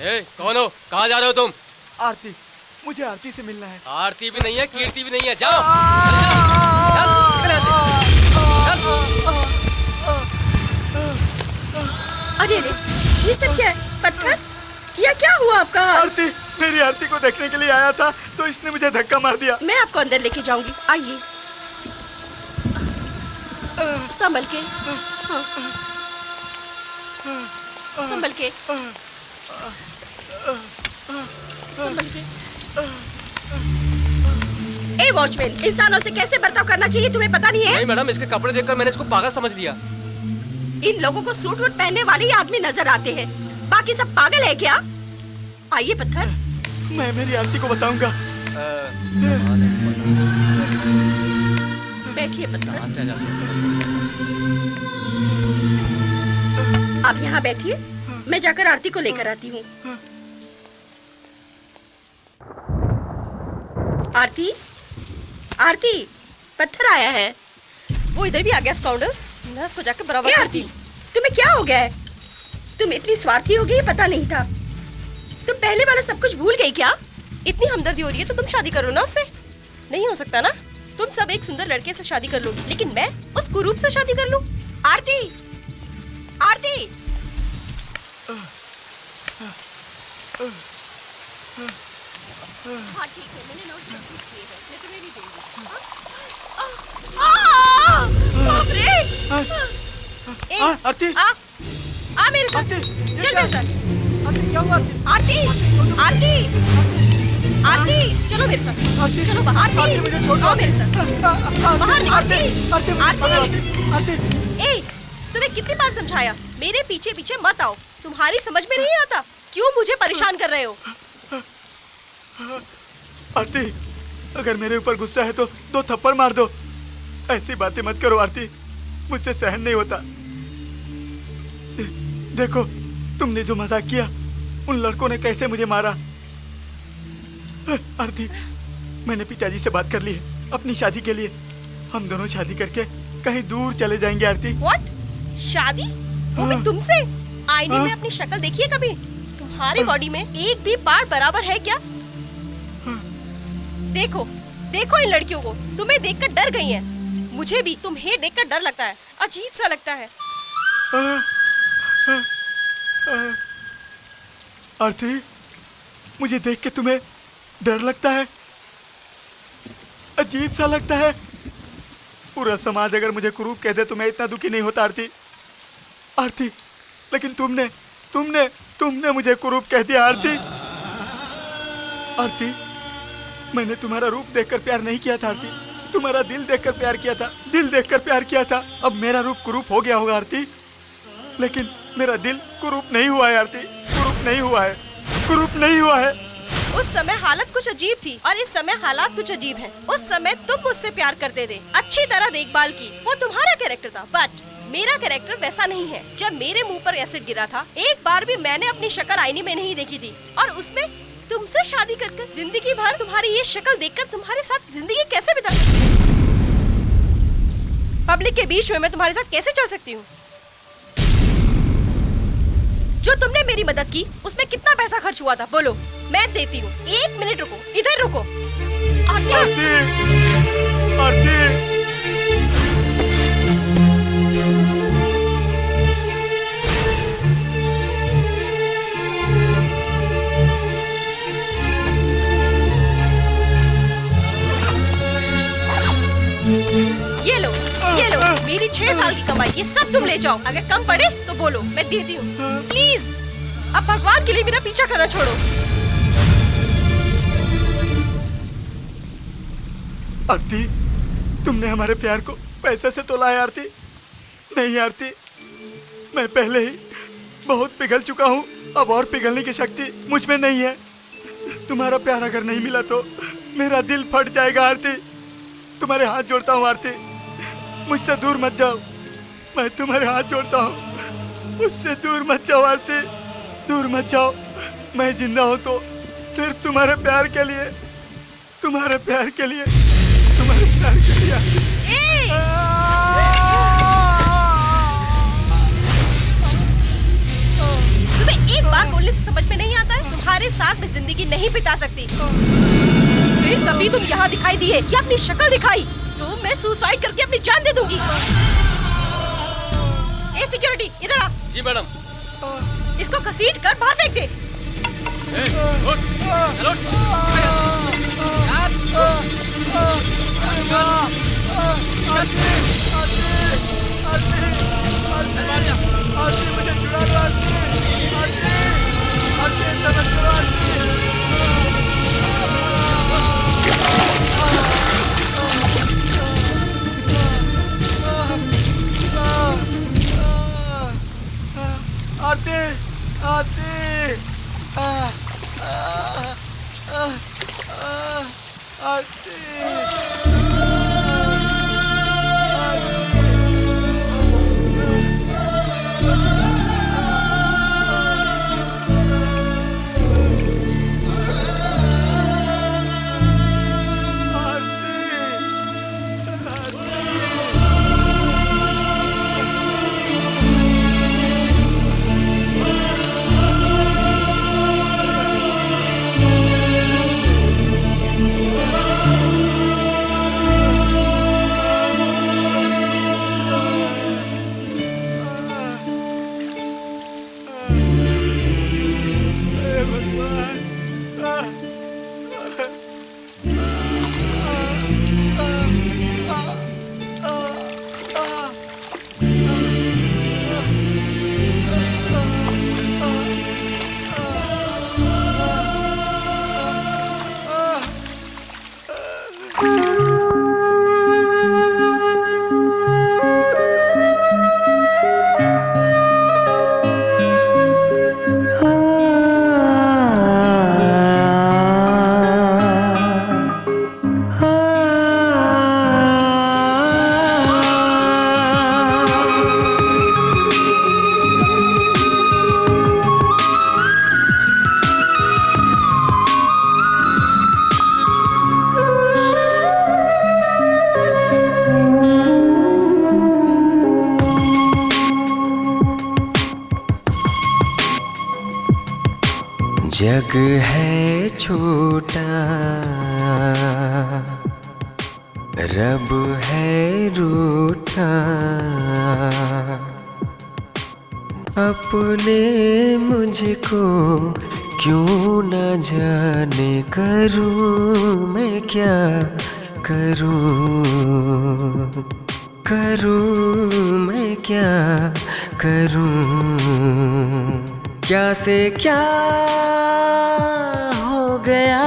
ए, कौन हो? कहाँ जा रहे हो तुम? आरती, मुझे आरती से मिलना है। आरती भी नहीं है, कीर्ति भी नहीं है, जाओ चल, निकल यहाँ से, अरे अरे, ये सब क्या है? पत्थर? यह क्या हुआ आपका? आरती, मेरी आरती को देखने के लिए आया था तो इसने मुझे धक्का मार दिया। मैं आपको अंदर लेके जाऊंगी, आइए। संभल के, हाँ। संभल के, संभल के। ए वॉचमैन, इंसानों से कैसे बर्ताव करना चाहिए तुम्हें पता नहीं है? नहीं मैडम, इसके कपड़े देखकर मैंने इसको पागल समझ लिया। इन लोगों को सूट वूट पहनने वाले ही आदमी नजर आते हैं, बाकी सब पागल है क्या? आइए पत्थर। मैं मेरी आरती को बताऊंगा। बैठिए पत्थर। आप यहाँ बैठिए, मैं जाकर आरती को लेकर आती हूँ। आरती, आरती, पत्थर आया है। वो इधर भी आ गया स्काउंडर। नर्स को जाकर बराबर आरती, तुम्हें क्या हो गया है? तुम इतनी स्वार्थी हो गई, पता नहीं था। तुम पहले वाला सब कुछ भूल गई क्या? इतनी हमदर्दी हो रही है तो तुम शादी करो ना उससे। नहीं हो सकता ना, तुम सब एक सुंदर लड़के से शादी कर लोगी, लेकिन मैं उस कुरूप से शादी कर लूं। आरती, आरती, हाँ ठीक है, मैंने नोट लिख दिए हैं, मैं तुम्हें भी दूंगी। बाप रे! आरती, आ मेरे साथ, चल मेरे साथ। आरती, क्या हुआ? आरती, आरती, आरती, चलो मेरे साथ, चलो बाहर। आरती, मुझे छोड़ दो। आओ मेरे साथ, बाहर निकल। आरती, आरती, ए, तुम्हें कितनी बार समझाया, मेरे पीछे पीछे मत आओ। तुम्हारी समझ में नहीं आता, क्यों मुझे परेशान कर रहे हो? आरती, अगर मेरे ऊपर गुस्सा है तो 2 थप्पड़ मार दो। ऐसी बातें मत करो आरती, मुझसे सहन नहीं होता। देखो, तुमने जो मजाक किया, उन लड़कों ने कैसे मुझे मारा। आरती, मैंने पिताजी से बात कर ली है अपनी शादी के लिए। हम दोनों शादी करके कहीं दूर चले जाएंगे। आरती, व्हाट? शादी? वो भी तुमसे? आईने में अपनी शक्ल देखिए कभी? तुम्हारी बॉडी में एक भी बार बराबर है क्या? देखो, देखो इन लड़कियों को, तुम्हें देखकर डर गई हैं। मुझे भी तुम्हें देखकर डर लगता है, अजीब सा लगता है। आरती, मुझे देख के तुम्हें डर लगता है, अजीब सा लगता है। पूरा समाज अगर मुझे कुरूप कह दे तो मैं इतना दुखी नहीं होता आरती। आरती, लेकिन तुमने मुझे कुरूप कह दिया। आरती, आरती, मैंने तुम्हारा रूप देखकर प्यार नहीं किया था आरती, तुम्हारा दिल देखकर प्यार किया था, दिल देखकर प्यार किया था। अब मेरा रूप कुरूप हो गया होगा आरती, लेकिन मेरा दिल कुरूप नहीं हुआ है आरती, कुरूप नहीं हुआ है, कुरूप नहीं हुआ है। उस समय हालत कुछ अजीब थी और इस समय हालात कुछ अजीब हैं। उस समय तुम मुझसे प्यार करते थे, अच्छी तरह देखभाल की, वो तुम्हारा कैरेक्टर था, बट मेरा कैरेक्टर वैसा नहीं है। जब मेरे मुंह पर एसिड गिरा था, एक बार भी मैंने अपनी शक्ल आईने में नहीं देखी थी, और उसमें तुमसे शादी कर जिंदगी भर तुम्हारी ये शक्ल देखकर तुम्हारे साथ जिंदगी कैसे बिता सकती हूँ? पब्लिक के बीच में मैं तुम्हारे साथ कैसे चल सकती हूँ? जो तुमने मेरी मदद की उसमें कितना पैसा खर्च हुआ था बोलो, मैं देती हूँ। 1 मिनट रुको, इधर रुको। आरती, आरती, ये लो, ये लो, मेरी 6 साल की कमाई, ये सब तुम ले जाओ। अगर कम पड़े तो बोलो, मैं देती हूँ। प्लीज, अब भगवान के लिए मेरा पीछा करना छोड़ो। आरती, तुमने हमारे प्यार को पैसे से तोला है आरती? नहीं आरती, मैं पहले ही बहुत पिघल चुका हूँ, अब और पिघलने की शक्ति मुझ में नहीं है। तुम्हारा प्यार अगर नहीं मिला तो मेरा दिल फट जाएगा आरती। तुम्हारे हाथ जोड़ता हूँ आरती, मुझसे दूर मत जाओ, मैं तुम्हारे हाथ जोड़ता हूँ, मुझसे दूर मत जाओ आरती, दूर मत जाओ। मैं जिंदा हूँ तो सिर्फ तुम्हारे प्यार के लिए, तुम्हारे प्यार के लिए, तुम्हारे प्यार के लिए। तुम्हें एक बार बोलने से समझ में नहीं आता है? तुम्हारे साथ मैं जिंदगी नहीं नहीं बिता सकती। फिर कभी तुम यहाँ दिखाई दिए या अपनी शक्ल दिखाई तो मैं सुसाइड करके अपनी जान दे दूंगी। ए सिक्योरिटी, इधर आ। जी मैडम। इसको घसीट कर बाहर फेंक दे। आरती, आरती, जग है छोटा, रब है रूठा, अपने मुझको क्यों न जाने, करूं मैं क्या करूं, करूं मैं क्या करूं, क्या से क्या हो गया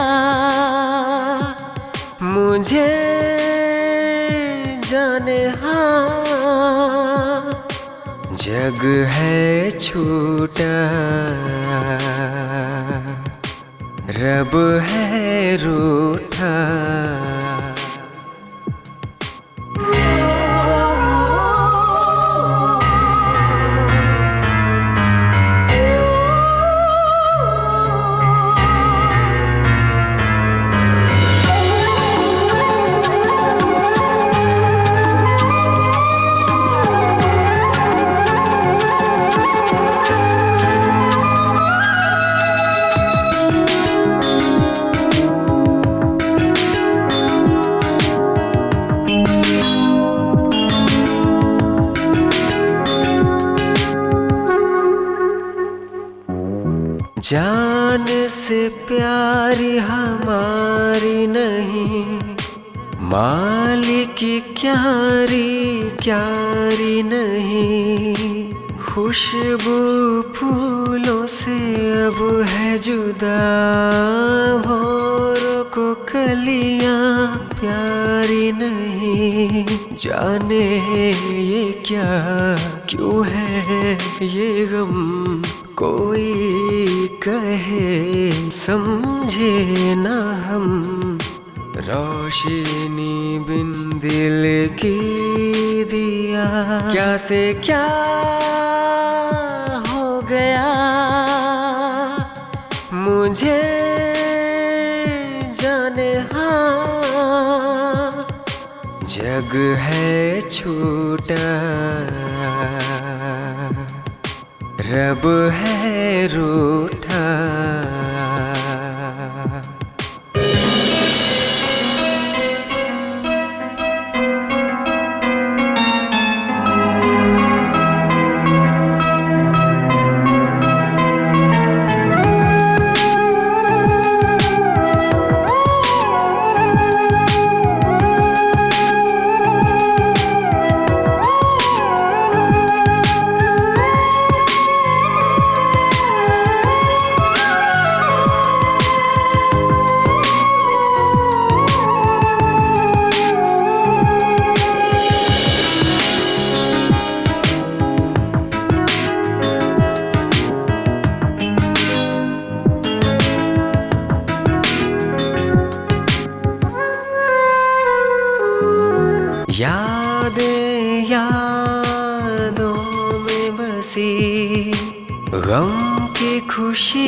मुझे जाने, हाँ जग है छोटा, रब है रूठा। जान से प्यारी हमारी नहीं, मालिक की क्यारी क्यारी नहीं, खुशबू फूलों से अब है जुदा, भौरों को कलियां प्यारी नहीं, जाने ये क्या क्यों है ये गम, कोई कहे समझे ना हम, रोशनी बिन दिल की दिया, क्या से क्या हो गया मुझे जाने, हाँ जग है छोटा, रब है रूठा। हंसी, गम की खुशी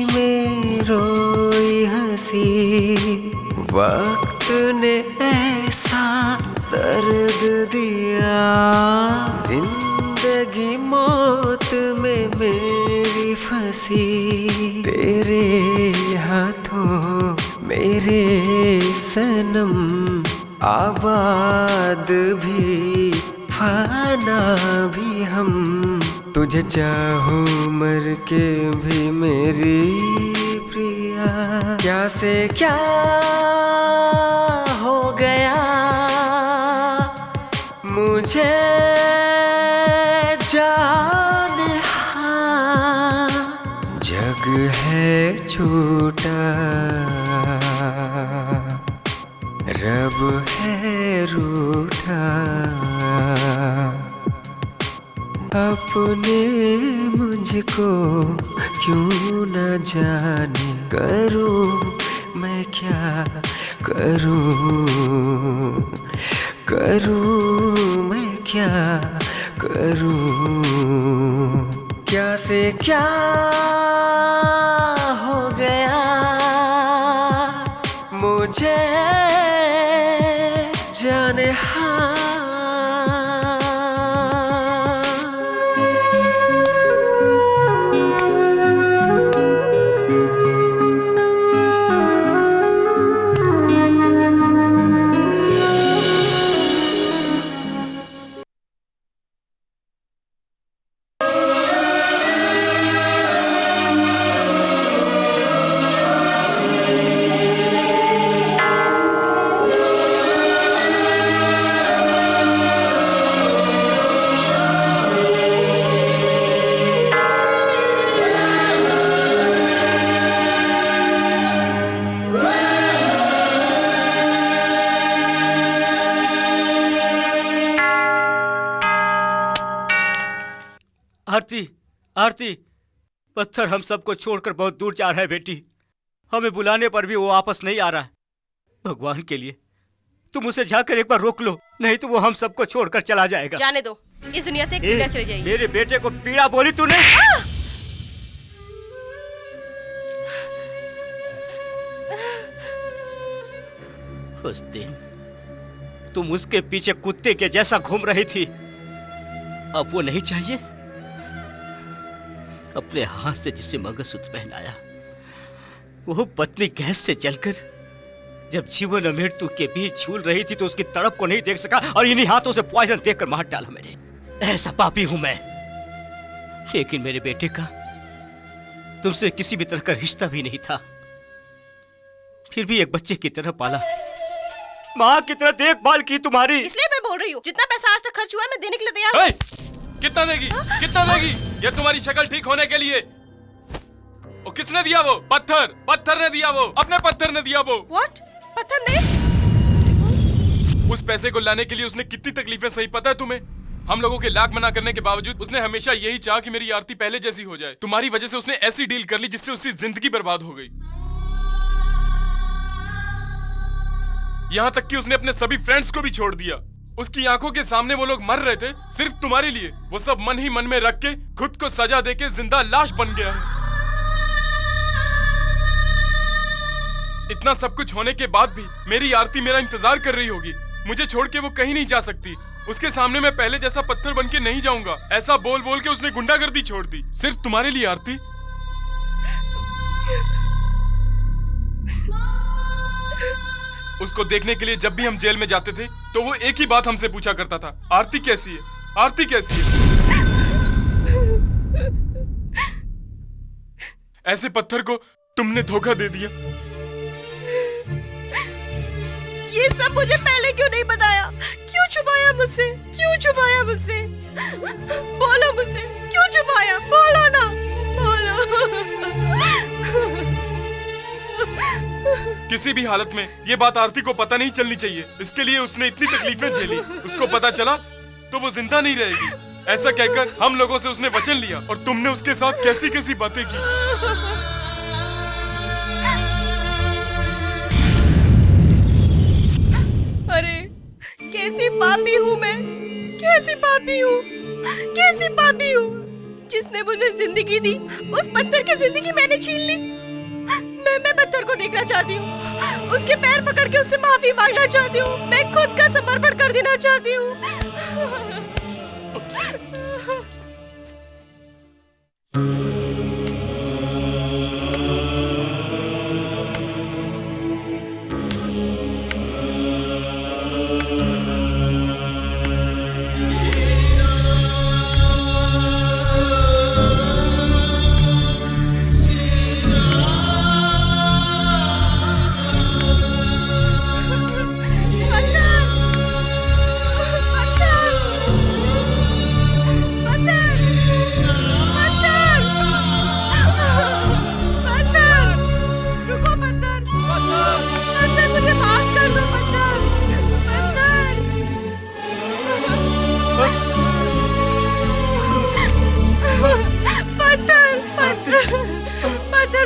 में रोई हंसी। वक्त ने ऐसा दर्द दिया, जिंदगी मौत में मेरी फंसी। तेरे हाथों मेरे सनम, आबाद भी फाना भी हम। तुझे चाहूं मर के भी मेरी प्रिया। क्या से क्या हो गया मुझे जाने, हाँ जग है झूठा, रब है रूठा। अपने मुझको क्यों न जाने, करूं मैं क्या करूं, करूं मैं क्या करूं। क्या से क्या हो गया मुझे जाने, हाँ। आरती, आरती, पत्थर हम सबको छोड़कर बहुत दूर जा रहा है बेटी। हमें बुलाने पर भी वो वापस नहीं आ रहा है। भगवान के लिए तुम उसे जाकर एक बार रोक लो, नहीं तो वो हम सबको छोड़कर चला जाएगा। जाने दो, इस दुनिया से एक पीड़ा चली जाएगी। मेरे बेटे को पीड़ा बोली तूने? उस दिन तुम उसके पीछे कुत्ते के जैसा घूम रही थी, अब वो नहीं चाहिए? अपने हाथ से जिसे मंगलसूत्र पहनाया, वो पत्नी गैस से जलकर जब जीवन और मृत्यु के बीच झूल रही थी तो उसकी तड़प को नहीं देख सका और इन्हीं हाथों से पॉइजन देकर मार डाला मैंने। ऐसा पापी हूं मैं। लेकिन मेरे बेटे का तुमसे किसी भी तरह का रिश्ता भी नहीं था, फिर भी एक बच्चे की तरह पाला, माँ की तरह देखभाल की तुम्हारी। इसलिए मैं बोल रही हूँ, जितना पैसा आज तक खर्च हुआ है मैं देने के लिए तैयार हूँ। कितना देगी? कितना देगी? ये तुम्हारी शक्ल ठीक होने के लिए। और किसने दिया वो? पत्थर, पत्थर ने दिया वो, अपने पत्थर ने दिया वो। What? पत्थर ने? उस पैसे को लाने के लिए उसने कितनी तकलीफें सही पता है तुम्हें? हम लोगों के लाख मना करने के बावजूद उसने हमेशा यही चाहा कि मेरी आरती पहले जैसी हो जाए। तुम्हारी वजह से उसने ऐसी डील कर ली जिससे उसकी जिंदगी बर्बाद हो गई। यहाँ तक कि उसने अपने सभी फ्रेंड्स को भी छोड़ दिया। उसकी आंखों के सामने वो लोग मर रहे थे सिर्फ तुम्हारे लिए। वो सब मन ही मन में रख के खुद को सजा देके जिंदा लाश बन गया है। इतना सब कुछ होने के बाद भी मेरी आरती मेरा इंतजार कर रही होगी। मुझे छोड़ के वो कहीं नहीं जा सकती। उसके सामने मैं पहले जैसा पत्थर बन के नहीं जाऊंगा। ऐसा बोल बोल के उसने गुंडागर्दी छोड़ दी सिर्फ तुम्हारे लिए। आरती, उसको देखने के लिए जब भी हम जेल में जाते थे तो वो एक ही बात हमसे पूछा करता था, आरती कैसी है? आरती कैसी है? ऐसे पत्थर को तुमने धोखा दे दिया। ये सब मुझे पहले क्यों नहीं बताया? क्यों छुपाया मुझसे? क्यों छुपाया मुझसे? बोलो मुझसे, क्यों छुपाया? बोलो ना, बोलो। किसी भी हालत में ये बात आरती को पता नहीं चलनी चाहिए। इसके लिए उसने इतनी तकलीफें झेली। उसको पता चला तो वो जिंदा नहीं रहेगी। ऐसा कहकर हम लोगों से उसने वचन लिया और तुमने उसके साथ कैसी कैसी बातें की। अरे कैसी पापी हूँ मैं, कैसी पापी हूँ, कैसी पापी हूँ। जिसने मुझे जिंदगी दी, उस पत्थर की जिंदगी मैंने छीन ली। मैं पत्थर को देखना चाहती हूँ, उसके पैर पकड़ के उससे माफी मांगना चाहती हूँ। मैं खुद का समर्पण कर देना चाहती हूँ।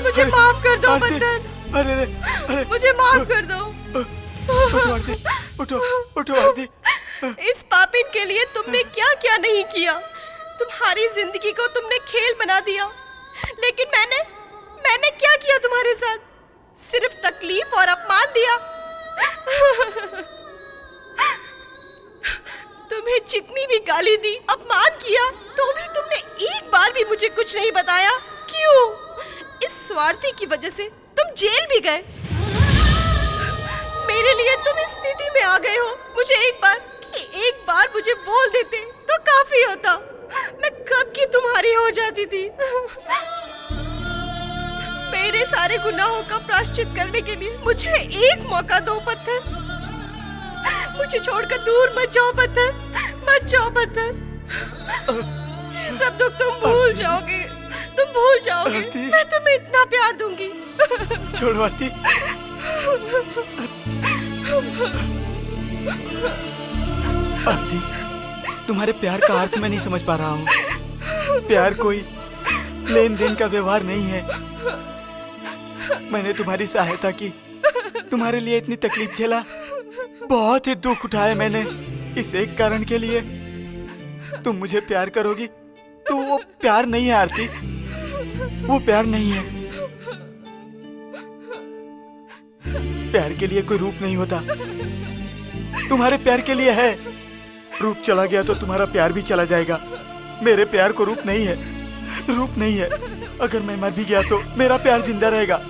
मुझे माफ कर दो पत्थर। अरे मुझे माफ कर दो। उठो आरती। इस पापिन के लिए तुमने क्या क्या नहीं किया। तुम्हारी जिंदगी को तुमने खेल बना दिया, लेकिन मैंने क्या किया तुम्हारे साथ? सिर्फ तकलीफ और अपमान दिया। तुम्हें जितनी भी गाली दी, अपमान किया, तो भी तुमने एक बार भी मुझे कुछ नहीं बताया। क्यों? इस स्वार्थी की वजह से तुम जेल भी गए। मेरे लिए तुम इस स्थिति में आ गए हो। मुझे एक बार मुझे बोल देते तो काफी होता। मैं कब की तुम्हारी हो जाती थी। मेरे सारे गुनाहों का प्रायश्चित करने के लिए मुझे एक मौका दो पत्थर। मुझे छोड़कर दूर मत जाओ पत्थर, मत जाओ पत्थर। ये सब दुख तुम भूल जाओगे, तुम भूल जाओगे। मैं तुम्हें इतना प्यार दूंगी। छोड़ो आरती। आरती, तुम्हारे प्यार का अर्थ मैं नहीं समझ पा रहा हूँ। प्यार कोई लेन देन का व्यवहार नहीं है। मैंने तुम्हारी सहायता की, तुम्हारे लिए इतनी तकलीफ झेला, बहुत ही दुख उठाया मैंने। इस एक कारण के लिए तुम मुझे प्यार करोगी तो वो प्यार नहीं है आरती, वो प्यार नहीं है। प्यार के लिए कोई रूप नहीं होता, तुम्हारे प्यार के लिए है। रूप चला गया तो तुम्हारा प्यार भी चला जाएगा। मेरे प्यार को रूप नहीं है, रूप नहीं है। अगर मैं मर भी गया तो मेरा प्यार जिंदा रहेगा।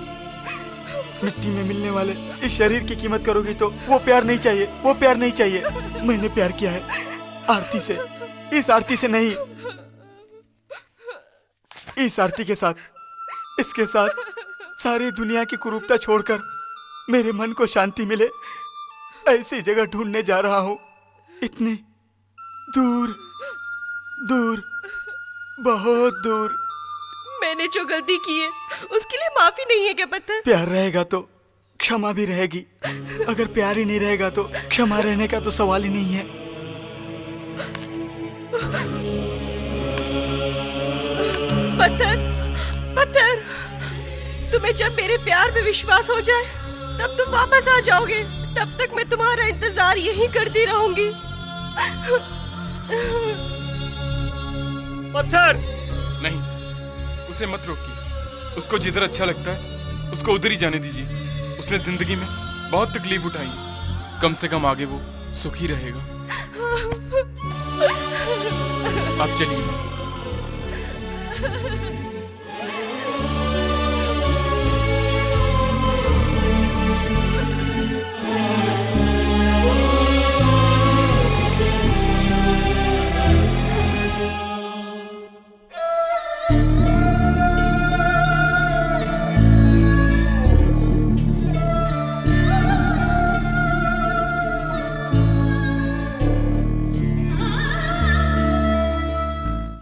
मिट्टी में मिलने वाले इस शरीर की कीमत करोगी तो वो प्यार नहीं चाहिए, वो प्यार नहीं चाहिए। मैंने प्यार किया है आरती से, इस आरती से नहीं, इस आरती के साथ, इसके साथ सारी दुनिया की कुरूपता छोड़कर मेरे मन को शांति मिले, ऐसी जगह ढूंढने जा रहा हूँ। इतनी दूर दूर, बहुत दूर। मैंने जो गलती की है उसके लिए माफी नहीं है क्या पत्थर? प्यार रहेगा तो क्षमा भी रहेगी, अगर प्यार ही नहीं रहेगा तो क्षमा रहने का तो सवाल ही नहीं है। पत्थर, पत्थर, तुम्हें जब मेरे प्यार में विश्वास हो जाए तब तुम वापस आ जाओगे। तब तक मैं तुम्हारा इंतजार यहीं करती रहूंगी। पत्थर नहीं, उसे मत रोकिए। उसको जिधर अच्छा लगता है उसको उधर ही जाने दीजिए। उसने जिंदगी में बहुत तकलीफ उठाई, कम से कम आगे वो सुखी रहेगा। आप चलिए।